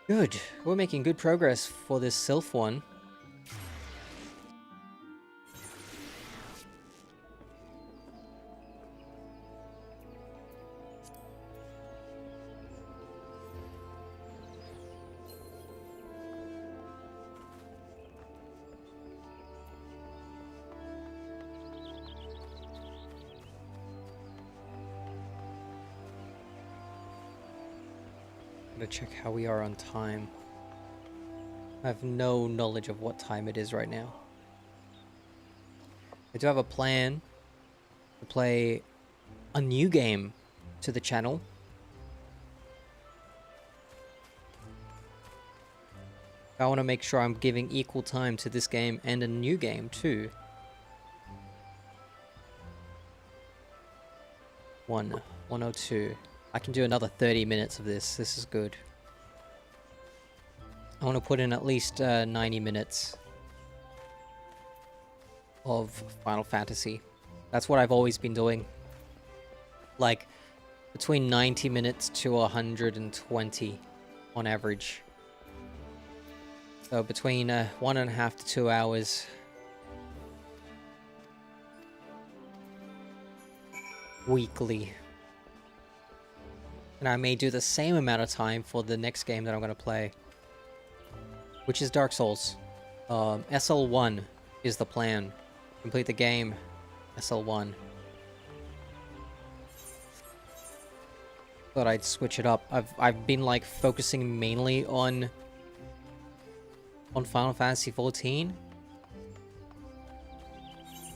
Good. We're making good progress for this Sylph one. Gotta check how we are on time. I have no knowledge of what time it is right now. I do have a plan to play a new game to the channel. I want to make sure I'm giving equal time to this game and a new game too. 102. I can do another 30 minutes of this. This is good. I want to put in at least 90 minutes of Final Fantasy. That's what I've always been doing. Like, between 90 minutes to 120 on average. So between 1.5 to 2 hours. Weekly. And I may do the same amount of time for the next game that I'm going to play. which is Dark Souls. SL1 is the plan. Complete the game. SL1. Thought I'd switch it up. I've been like focusing mainly on Final Fantasy XIV,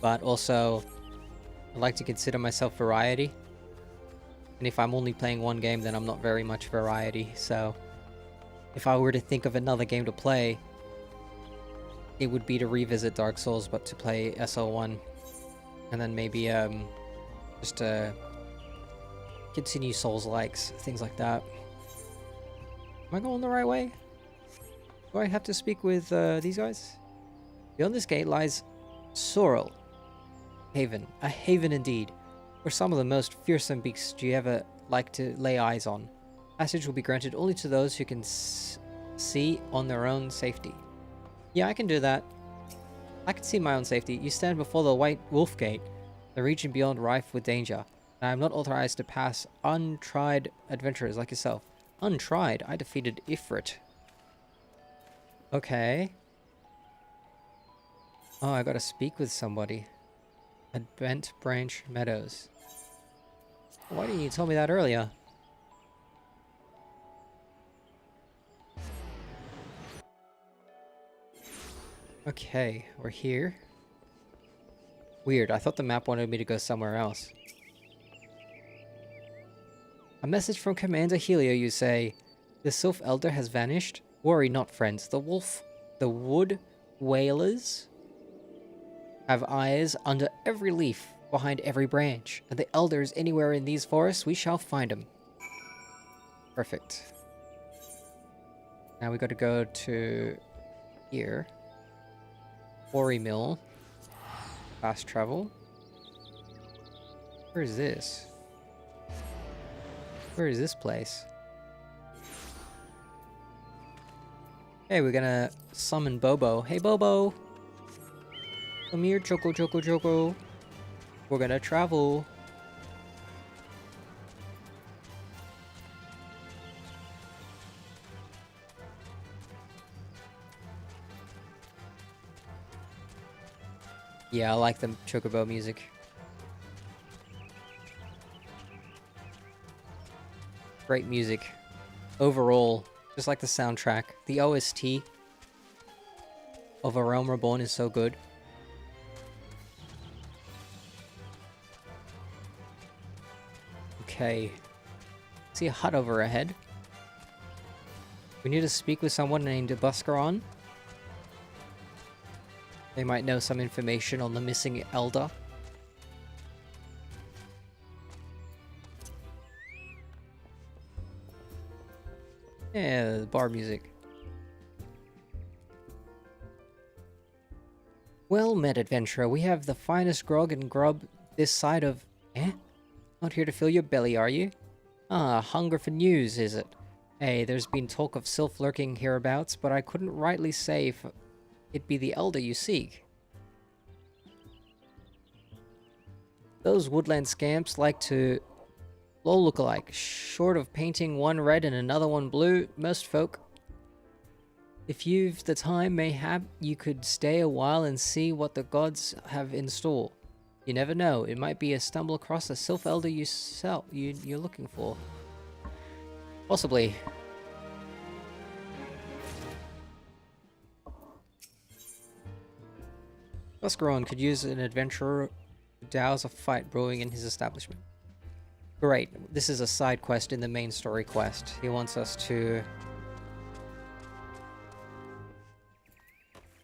but also I like to consider myself variety. And if I'm only playing one game, then I'm not very much variety. So if I were to think of another game to play, it would be to revisit Dark Souls, but to play SL1, and then maybe just continue Souls-likes, things like that. Am I going the right way? Do I have to speak with these guys? Beyond this gate lies Sorrel Haven, a haven indeed, where some of the most fearsome beasts you ever like to lay eyes on. Passage will be granted only to those who can see on their own safety. Yeah, I can do that. I can see my own safety. You stand before the White Wolf Gate, the region beyond rife with danger. I am not authorized to pass untried adventurers like yourself. Untried? I defeated Ifrit. Okay. Oh, I gotta speak with somebody. At Bent Branch Meadows. Why didn't you tell me that earlier? Okay, we're here. Weird, I thought the map wanted me to go somewhere else. A message from Commander Helio, you say. The Sylph Elder has vanished? Worry not, friends. The wood whalers have eyes under every leaf, behind every branch. And the Elder is anywhere in these forests, we shall find him. Perfect. Now we gotta go to here. Quarry Mill. Fast travel. Where is this? Where is this place? Hey, we're gonna summon Bobo. Hey, Bobo! Come here, Choco, Choco, Choco. We're gonna travel. Yeah, I like the Chocobo music. Great music. Overall, just like the soundtrack. The OST of A Realm Reborn is so good. Okay. See a hut over ahead. We need to speak with someone named Buscaron. They might know some information on the missing Elder. Yeah, the bar music. Well met, adventurer. We have the finest grog and grub this side of... Eh? Not here to fill your belly, are you? Ah, hunger for news, is it? Hey, there's been talk of Sylph lurking hereabouts, but I couldn't rightly say if it be the Elder you seek. Those woodland scamps like to lol look-alike. Short of painting one red and another one blue, most folk. If you've the time, mayhap you could stay a while and see what the gods have in store. You never know, it might be a stumble across the Sylph Elder you're looking for. Possibly. Buscaron could use an adventurer to douse a fight brewing in his establishment. Great, this is a side quest in the main story quest. He wants us to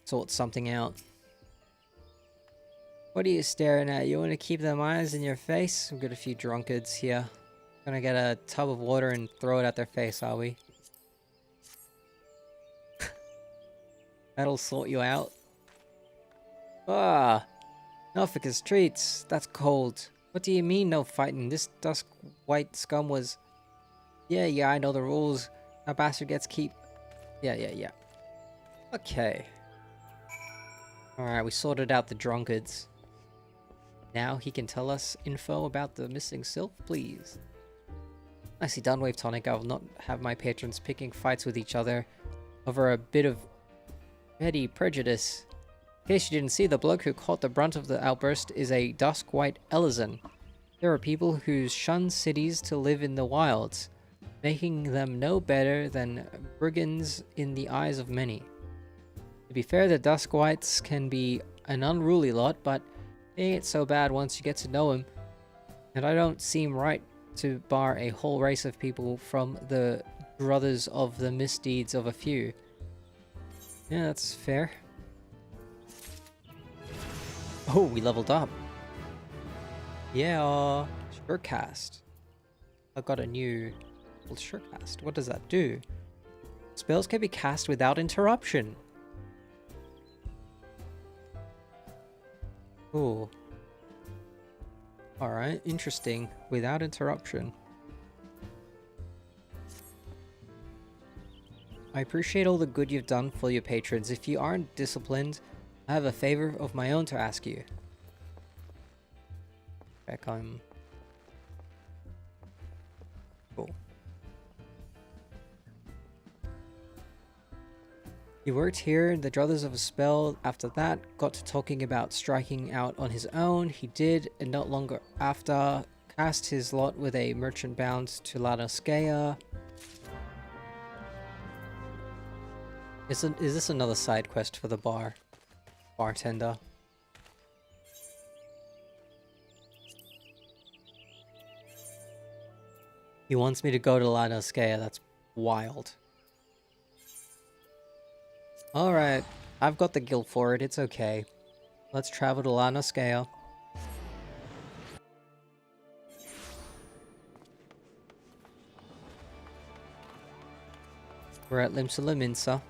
sort something out. What are you staring at? You want to keep them eyes in your face? We've got a few drunkards here. Gonna get a tub of water and throw it at their face, are we? That'll sort you out. Ah, Norfolk's treats. That's cold. What do you mean, no fighting? This dusk white scum was... Yeah, I know the rules. Our bastard gets keep... Yeah. Okay. Alright, we sorted out the drunkards. Now he can tell us info about the missing Sylph, please. Nicely done, Wave Tonic. I will not have my patrons picking fights with each other over a bit of Petty prejudice. In case you didn't see, the bloke who caught the brunt of the outburst is a dusk white Ellison. There are people who shun cities to live in the wilds, making them no better than brigands in the eyes of many. To be fair, the dusk whites can be an unruly lot, but they ain't so bad once you get to know them. And I don't seem right to bar a whole race of people from the brothers of the misdeeds of a few. Yeah, that's fair. Oh, we leveled up. Yeah, Surecast. I've got a new Surecast. What does that do? Spells can be cast without interruption. Cool. Alright, interesting. Without interruption. I appreciate all the good you've done for your patrons. If you aren't disciplined, I have a favor of my own to ask you. Back on. Cool. He worked here in the Druthers of a spell. After that, got to talking about striking out on his own. He did, and not longer after, cast his lot with a merchant bound to Lanoskea. Is this another side quest for the bartender? He wants me to go to Lanoskea. That's wild. Alright, I've got the guild for it. It's okay. Let's travel to Lanoskea. We're at Limsa Laminsa.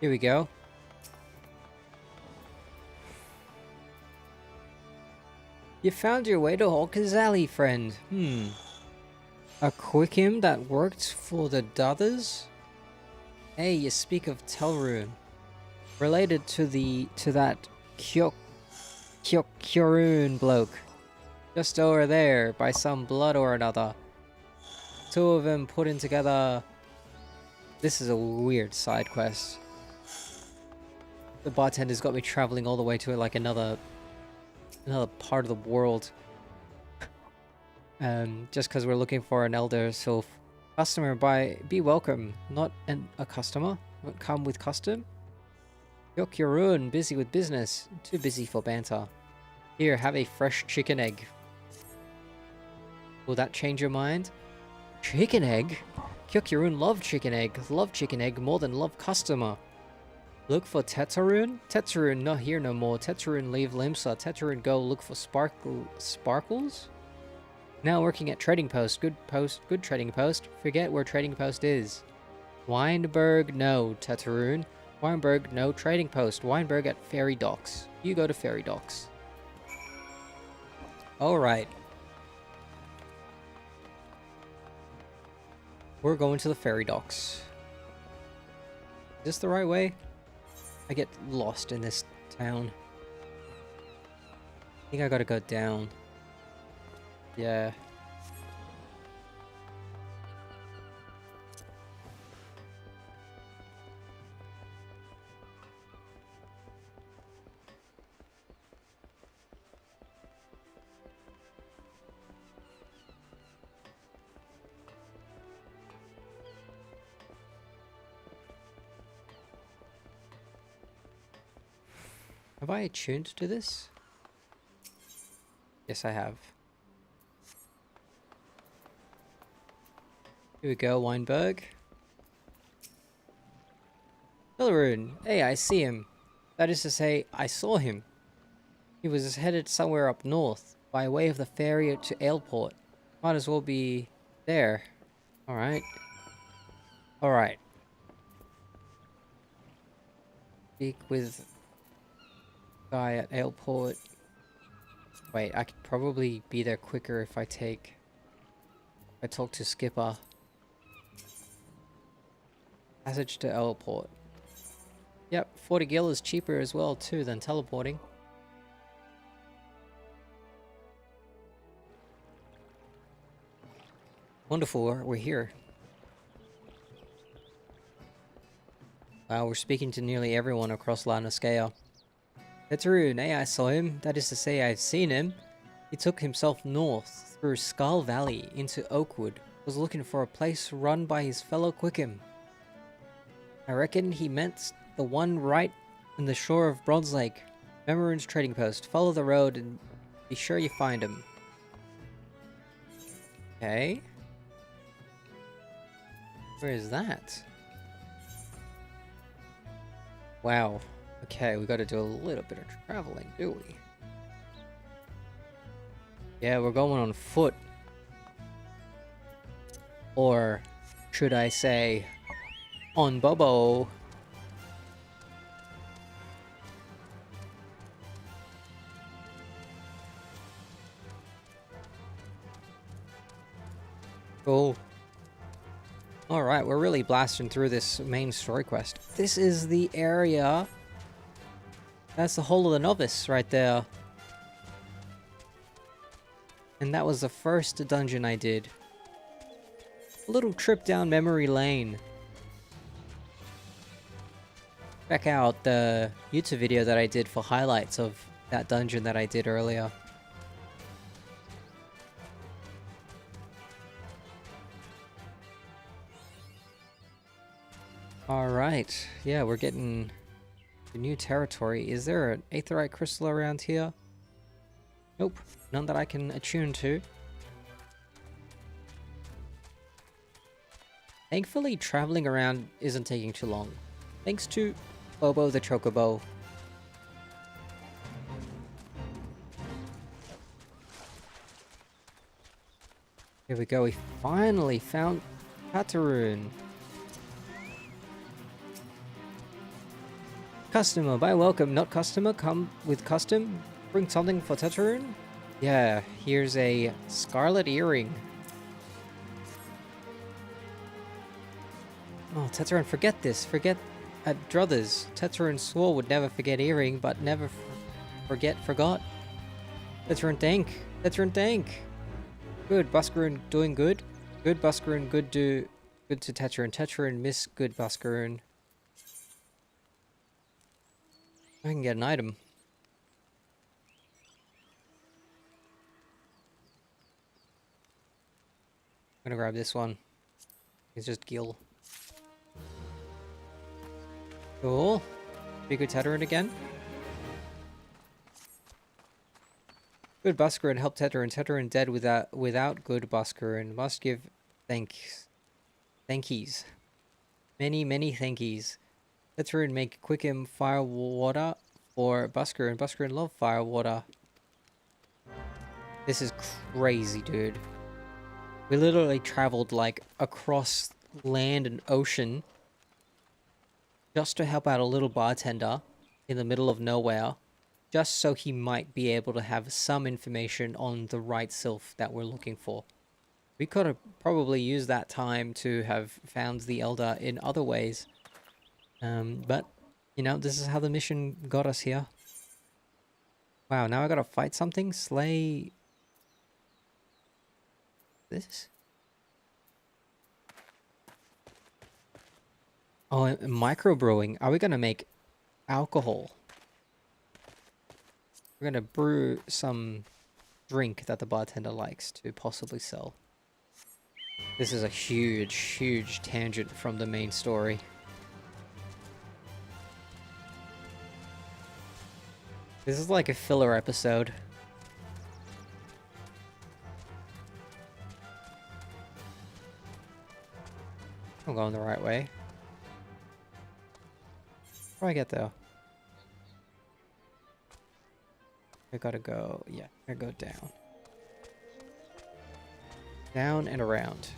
Here we go. You found your way to Hawker's Alley, friend. A quickim that worked for the Dothers? Hey, you speak of Telrune. Related to that Kyorune bloke. Just over there, by some blood or another. Two of them putting together... This is a weird side quest. The bartender's got me traveling all the way to like another part of the world. Just because we're looking for an elder Sylph. Customer be welcome, not a customer. Won't come with custom. Yokurun, busy with business. Too busy for banter. Here, have a fresh chicken egg. Will that change your mind? Chicken egg? Kyokurun love chicken egg. Love chicken egg more than love customer. Look for Tetarune? Tetarune not here no more. Tetarune leave Limsa. Tetarune go look for Sparkles? Now working at Trading Post. Good Trading Post. Forget where Trading Post is. Weinberg, no. Tetarune. Weinberg, no. Trading Post. Weinberg at Ferry Docks. You go to Ferry Docks. Alright. We're going to the Ferry Docks. Is this the right way? I get lost in this town. I think I gotta go down. Yeah. Have I attuned to this? Yes, I have. Here we go, Weinberg. Hillerun, hey, I see him. That is to say, I saw him. He was headed somewhere up north, by way of the ferry to Aleport. Might as well be there. Alright. Alright. Speak with guy at Aleport. Wait, I could probably be there quicker if I talk to Skipper. Passage to Elport. Yep, 40 gil is cheaper as well too than teleporting. Wonderful, we're here. Wow, we're speaking to nearly everyone across La Noscea. Tetarun, I saw him. That is to say, I've seen him. He took himself north through Skull Valley into Oakwood. Was looking for a place run by his fellow Quickham. I reckon he meant the one right in the shore of Bronze Lake. Memorand's trading post. Follow the road and be sure you find him. Okay. Where is that? Wow. Okay, we gotta do a little bit of traveling, do we? Yeah, we're going on foot. Or should I say, on Bobo? Cool. Alright, we're really blasting through this main story quest. This is the area... That's the Hole of the Novice right there. And that was the first dungeon I did. A little trip down memory lane. Check out the YouTube video that I did for highlights of that dungeon that I did earlier. Alright, yeah, we're getting to new territory. Is there an aetheryte crystal around here? Nope, none that I can attune to. Thankfully, traveling around isn't taking too long. Thanks to Bobo the Chocobo. Here we go, we finally found Tetarun. Customer, buy welcome, not customer, come with custom. Bring something for Tetarun? Yeah, here's a scarlet earring. Oh, Tetarun, forget this. Forget at Druthers. Tetarun swore would never forget earring, but never forgot. Tetarun thank. Tetarun thank. Good, Buscarun doing good. Good, Buscarun good to Tetarun. Tetarun miss good Buscarun. I can get an item. I'm gonna grab this one. It's just gil. Cool. Be good Tetarun again. Good Buscarun help Tetarun. Tetarun dead without good Buscarun. Must give thanks. Thankies. Many thankies. Tetarun make Quickham fire water for Buscarun. Buscarun love fire water. This is crazy, dude. We literally traveled like across land and ocean just to help out a little bartender in the middle of nowhere, just so he might be able to have some information on the right Sylph that we're looking for. We could have probably used that time to have found the Elder in other ways. But, you know, this is how the mission got us here. Wow, now I gotta fight something? Slay... this? Oh, microbrewing. Are we gonna make alcohol? We're gonna brew some drink that the bartender likes to possibly sell. This is a huge tangent from the main story. This is like a filler episode. I'm going the right way. Where do I get there? I gotta go, yeah, I go down. Down and around.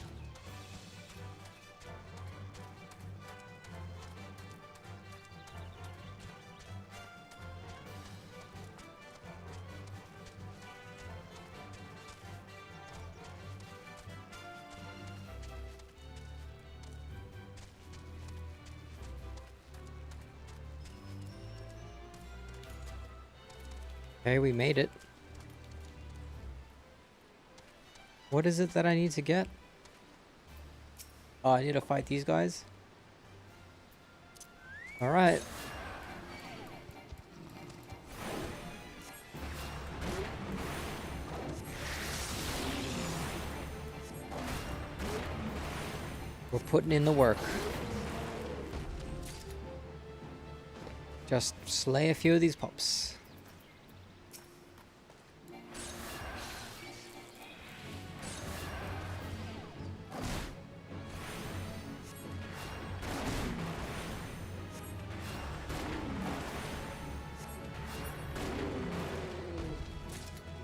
Okay, we made it. What is it that I need to get? Oh, I need to fight these guys? Alright. We're putting in the work. Just slay a few of these pups.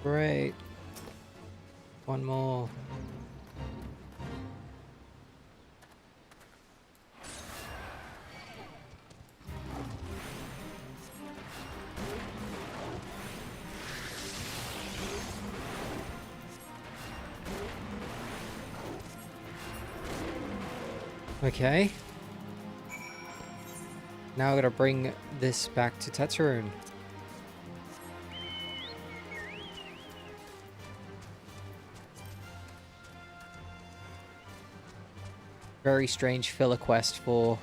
Great. One more. Okay. Now I gotta bring this back to Tetsuroon. Very strange filler quest for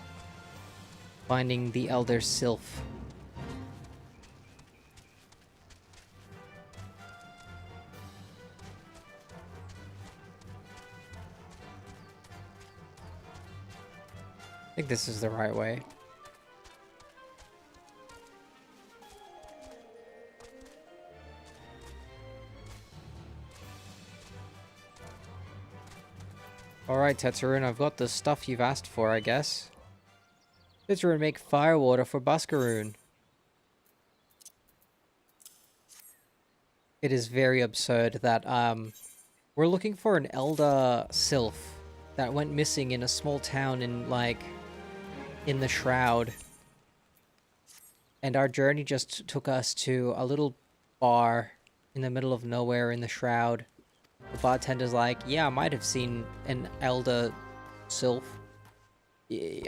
finding the Elder Sylph. I think this is the right way. Alright, Tetsuroon, I've got the stuff you've asked for, I guess. Tetsuroon, make firewater for Buscaroon. It is very absurd that, we're looking for an Elder Sylph that went missing in a small town in, like, in the Shroud. And our journey just took us to a little bar in the middle of nowhere in the Shroud. The bartender's like, yeah, I might have seen an Elder Sylph.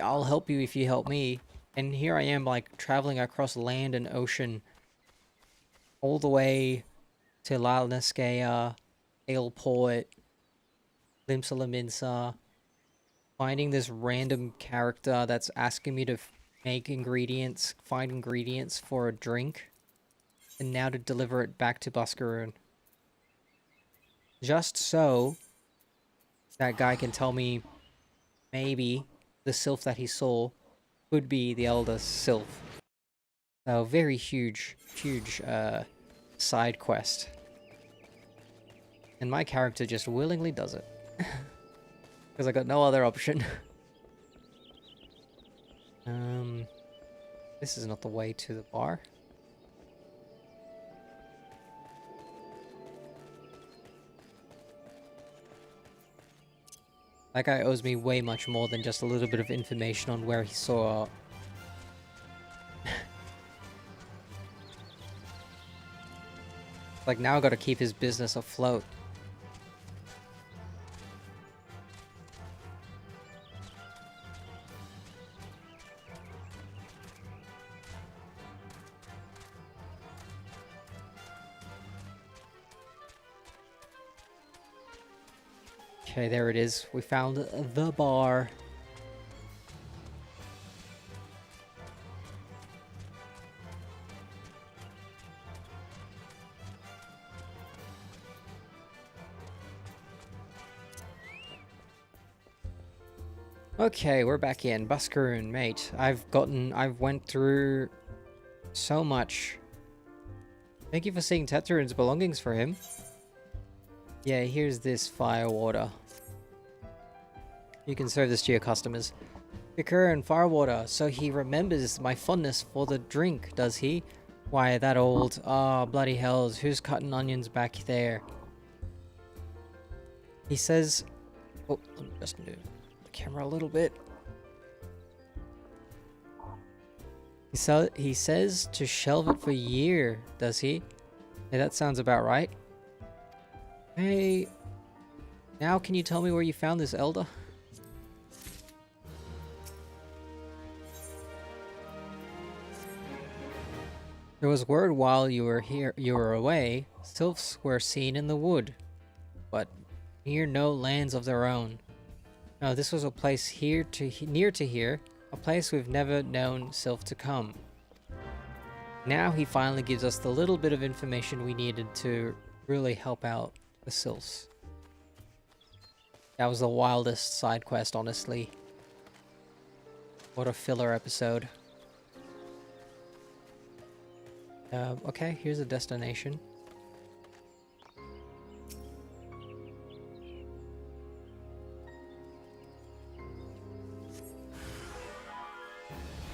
I'll help you if you help me. And here I am, like, traveling across land and ocean all the way to Lalneskea, Aleport, Limsa, finding this random character that's asking me to make ingredients, find ingredients for a drink, and now to deliver it back to Buscaroon. Just so that guy can tell me maybe the Sylph that he saw could be the Elder Sylph. So very huge side quest. And my character just willingly does it. Because I got no other option. This is not the way to the bar. That guy owes me way much more than just a little bit of information on where he saw... Like, now I gotta keep his business afloat. Okay, there it is. We found the bar. Okay, we're back in. Buscaroon, mate. I've went through so much. Thank you for seeing Tetsuroon's belongings for him. Yeah, here's this firewater. You can serve this to your customers. Buscaroon, firewater. So he remembers my fondness for the drink, does he? Why, that old... Ah, bloody hells. Who's cutting onions back there? He says... Oh, let me just move the camera a little bit. He says to shelve it for a year, does he? Yeah, that sounds about right. Hey, now can you tell me where you found this Elder? There was word while you were away, sylphs were seen in the wood, but near no lands of their own. No, this was a place near to here, a place we've never known Sylph to come. Now he finally gives us the little bit of information we needed to really help out the Sylphs. That was the wildest side quest, honestly. What a filler episode. Okay, here's a destination.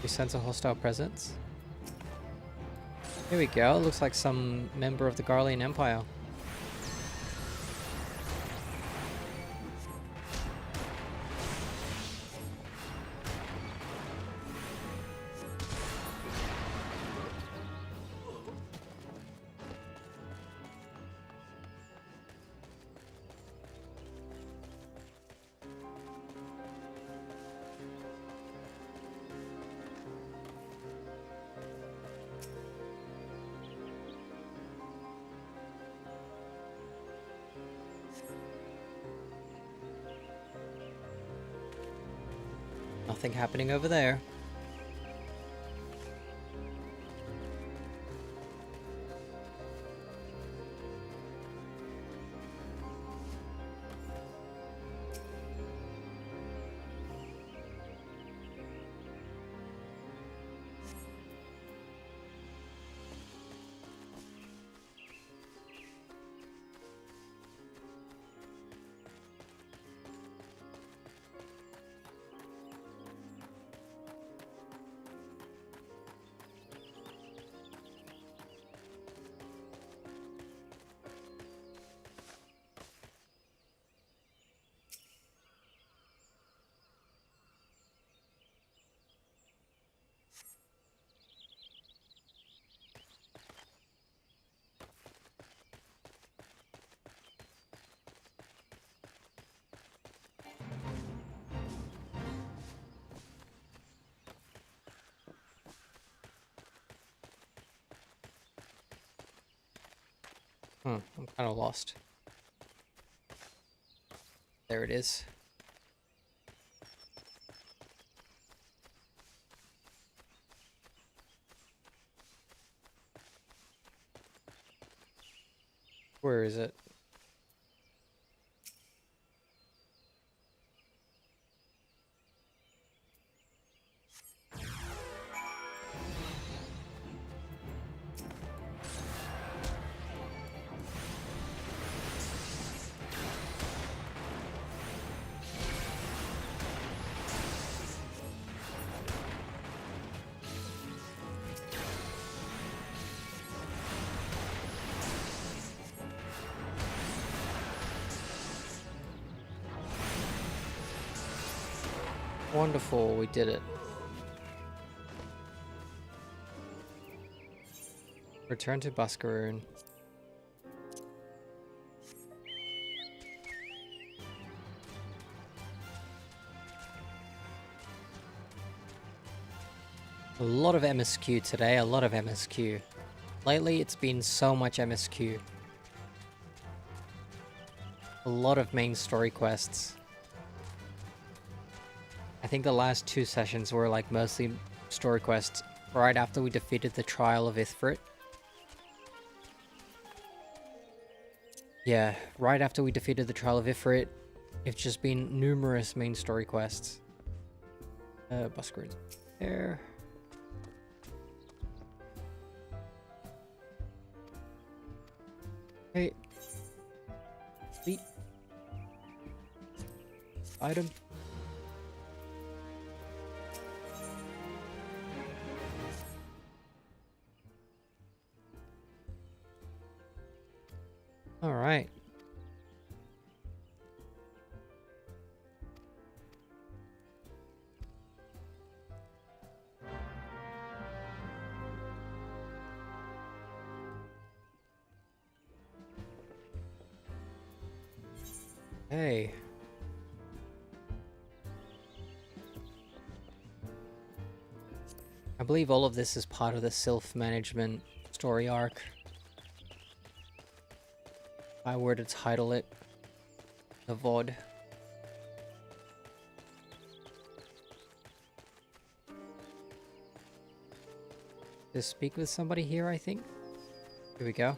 You sense a hostile presence? Here we go, looks like some member of the Garlean Empire. Nothing happening over there. I'm kind of lost. There it is. Where is it? Wonderful, we did it. Return to Buscaroon. A lot of MSQ today, a lot of MSQ. Lately it's been so much MSQ. A lot of main story quests. I think the last 2 sessions were like mostly story quests right after we defeated the Trial of Ifrit. Yeah, right after we defeated the Trial of Ifrit, it's just been numerous main story quests. Buscaroon there. Hey. Sweet. Item. All right. Hey. I believe all of this is part of the Sylph management story arc. If I were to title it the VOD. To speak with somebody here, I think. Here we go.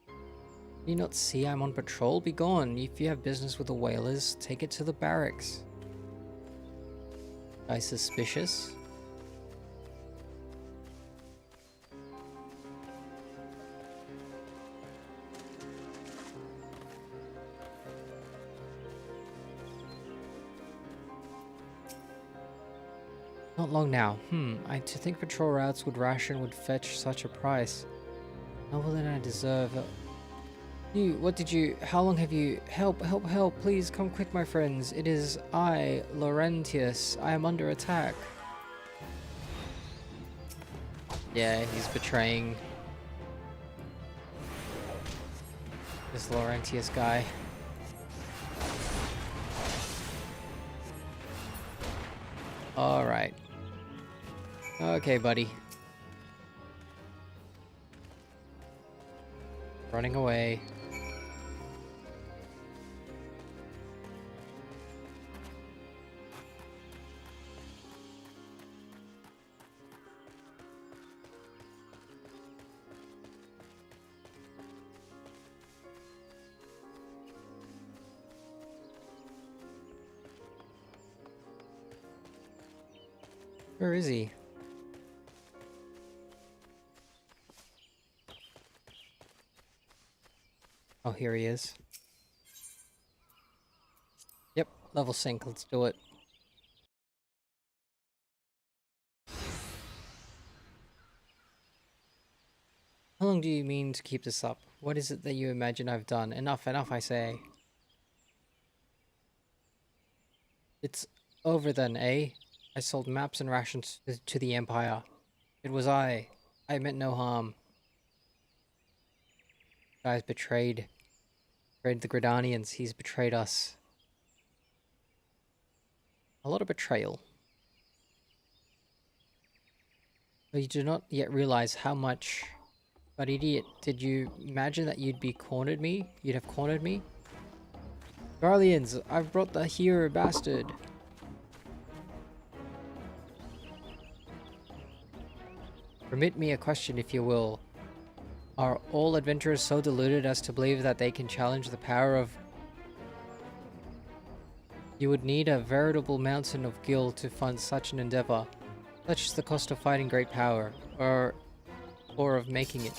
Do you not see I'm on patrol? Be gone. If you have business with the whalers, take it to the barracks. Guy suspicious? Not long now. To think patrol routes would ration would fetch such a price. Not more than I deserve. How long have you, help, please come quick my friends. It is I, Laurentius. I am under attack. Yeah, he's betraying this Laurentius guy. Alright. Okay, buddy. Running away. Where is he? Oh, here he is. Yep, level sync, let's do it. How long do you mean to keep this up? What is it that you imagine I've done? Enough, I say. It's over then, eh? I sold maps and rations to the Empire. It was I. I meant no harm. Guy's betrayed the Gridanians. He's betrayed us. A lot of betrayal. But you do not yet realize how much. But idiot, did you imagine that you'd have cornered me? Guardians, I've brought the hero bastard. Permit me a question, if you will. Are all adventurers so deluded as to believe that they can challenge the power of... You would need a veritable mountain of gil to fund such an endeavor. Such is the cost of fighting great power, or of making it.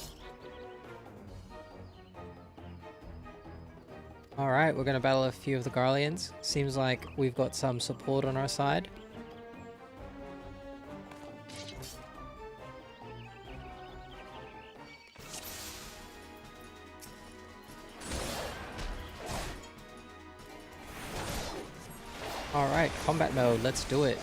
Alright, we're gonna battle a few of the Garleans. Seems like we've got some support on our side. Alright, combat mode, let's do it.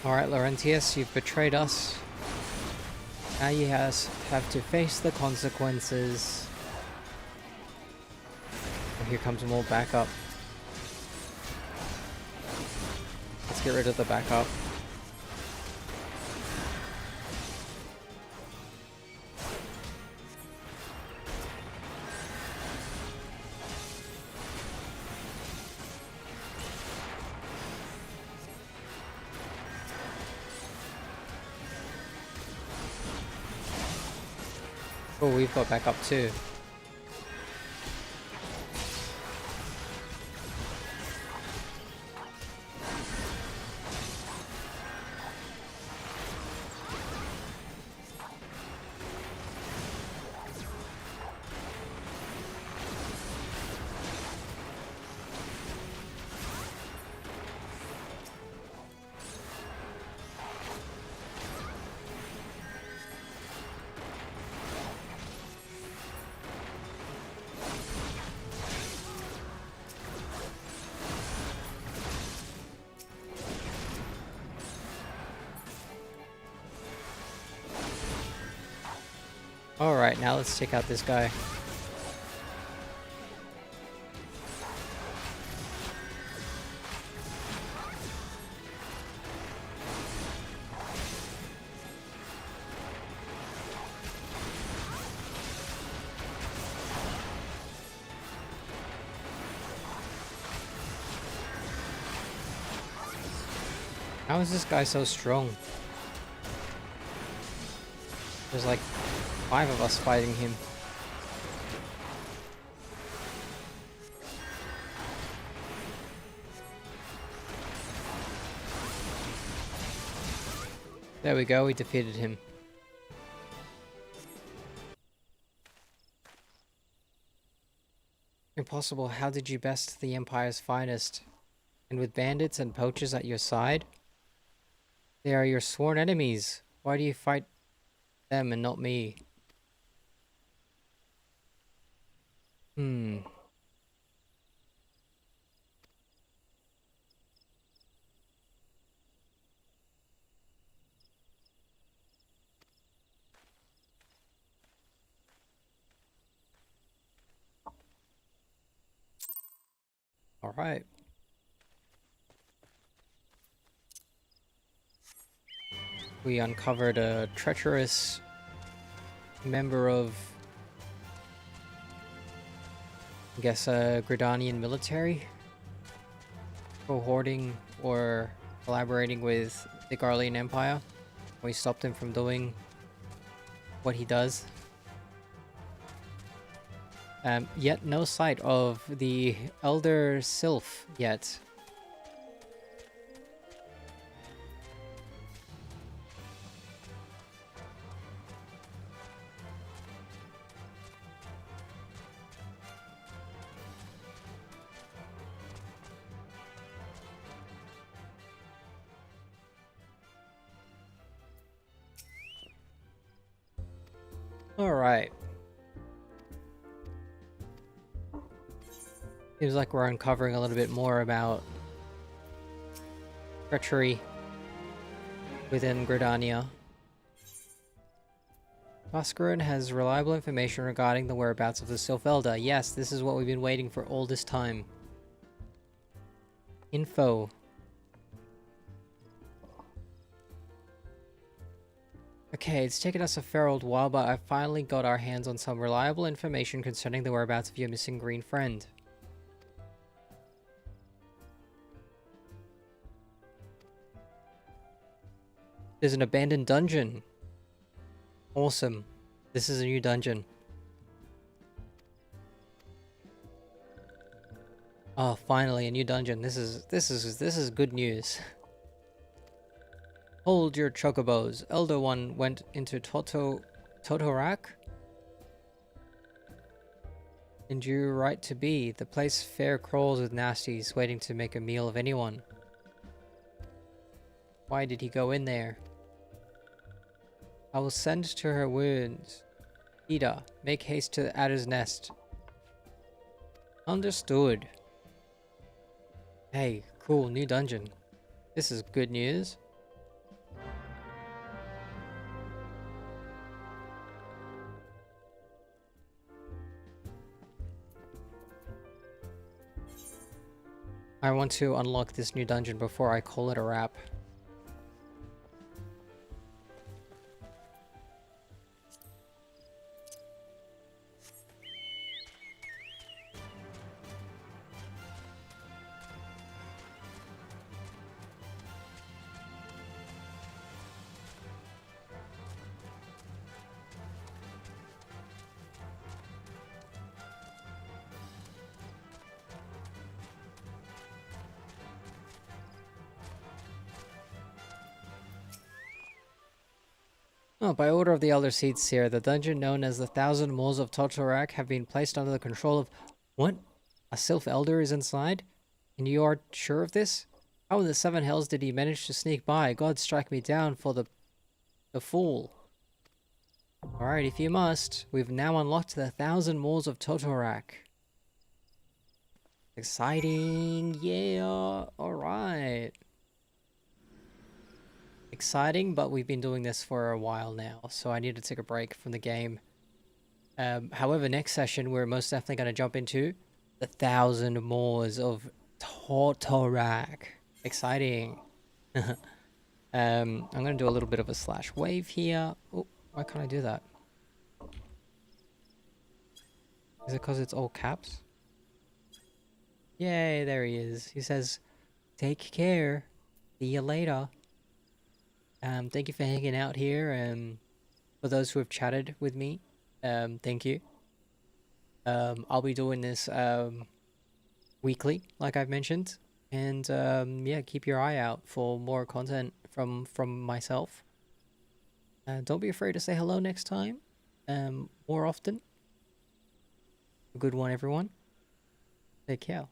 Alright, Laurentius, you've betrayed us. Now you have to face the consequences. Oh, here comes more backup. Let's get rid of the backup. Oh, we've got backup too. Alright, now let's take out this guy. How is this guy so strong? There's like 5 of us fighting him. There we go, we defeated him. Impossible, how did you best the Empire's finest? And with bandits and poachers at your side? They are your sworn enemies. Why do you fight them and not me? All right. We uncovered a treacherous member of, I guess, Gridanian military, cohorting or collaborating with the Garlean Empire. We stopped him from doing what he does. Yet no sight of the Elder Sylph yet. All right. Seems like we're uncovering a little bit more about treachery within Gridania. Oscarin has reliable information regarding the whereabouts of the Sylph Elder. Yes, this is what we've been waiting for all this time. Info. Okay, it's taken us a fair old while, but I finally got our hands on some reliable information concerning the whereabouts of your missing green friend. There's an abandoned dungeon. Awesome. This is a new dungeon. Oh, finally a new dungeon. This is good news. Hold your chocobos. Elder One went into Totorak? And you're right to be. The place fair crawls with nasties waiting to make a meal of anyone. Why did he go in there? I will send to her wounds. Ida, make haste to the Adder's Nest. Understood. Hey, cool, new dungeon. This is good news. I want to unlock this new dungeon before I call it a wrap. Oh, by order of the Elder Seer, the dungeon known as the Thousand Moors of Totorak have been placed under the control of... What? A Sylph Elder is inside? And you are sure of this? How in the seven hells did he manage to sneak by? God strike me down for the fool. Alright, if you must. We've now unlocked the Thousand Moors of Totorak. Exciting, yeah, alright. Exciting, but we've been doing this for a while now, so I need to take a break from the game However, next session we're most definitely going to jump into the 1,000 Moors of Tortorak. Exciting. I'm going to do a little bit of a slash wave here. Oh, why can't I do that? Is it because it's all caps? Yay, there he is. He says, take care. See you later. Thank you for hanging out here. For those who have chatted with me, thank you. I'll be doing this weekly, like I've mentioned. And yeah, keep your eye out for more content from myself. Don't be afraid to say hello next time. More often. A good one, everyone. Take care.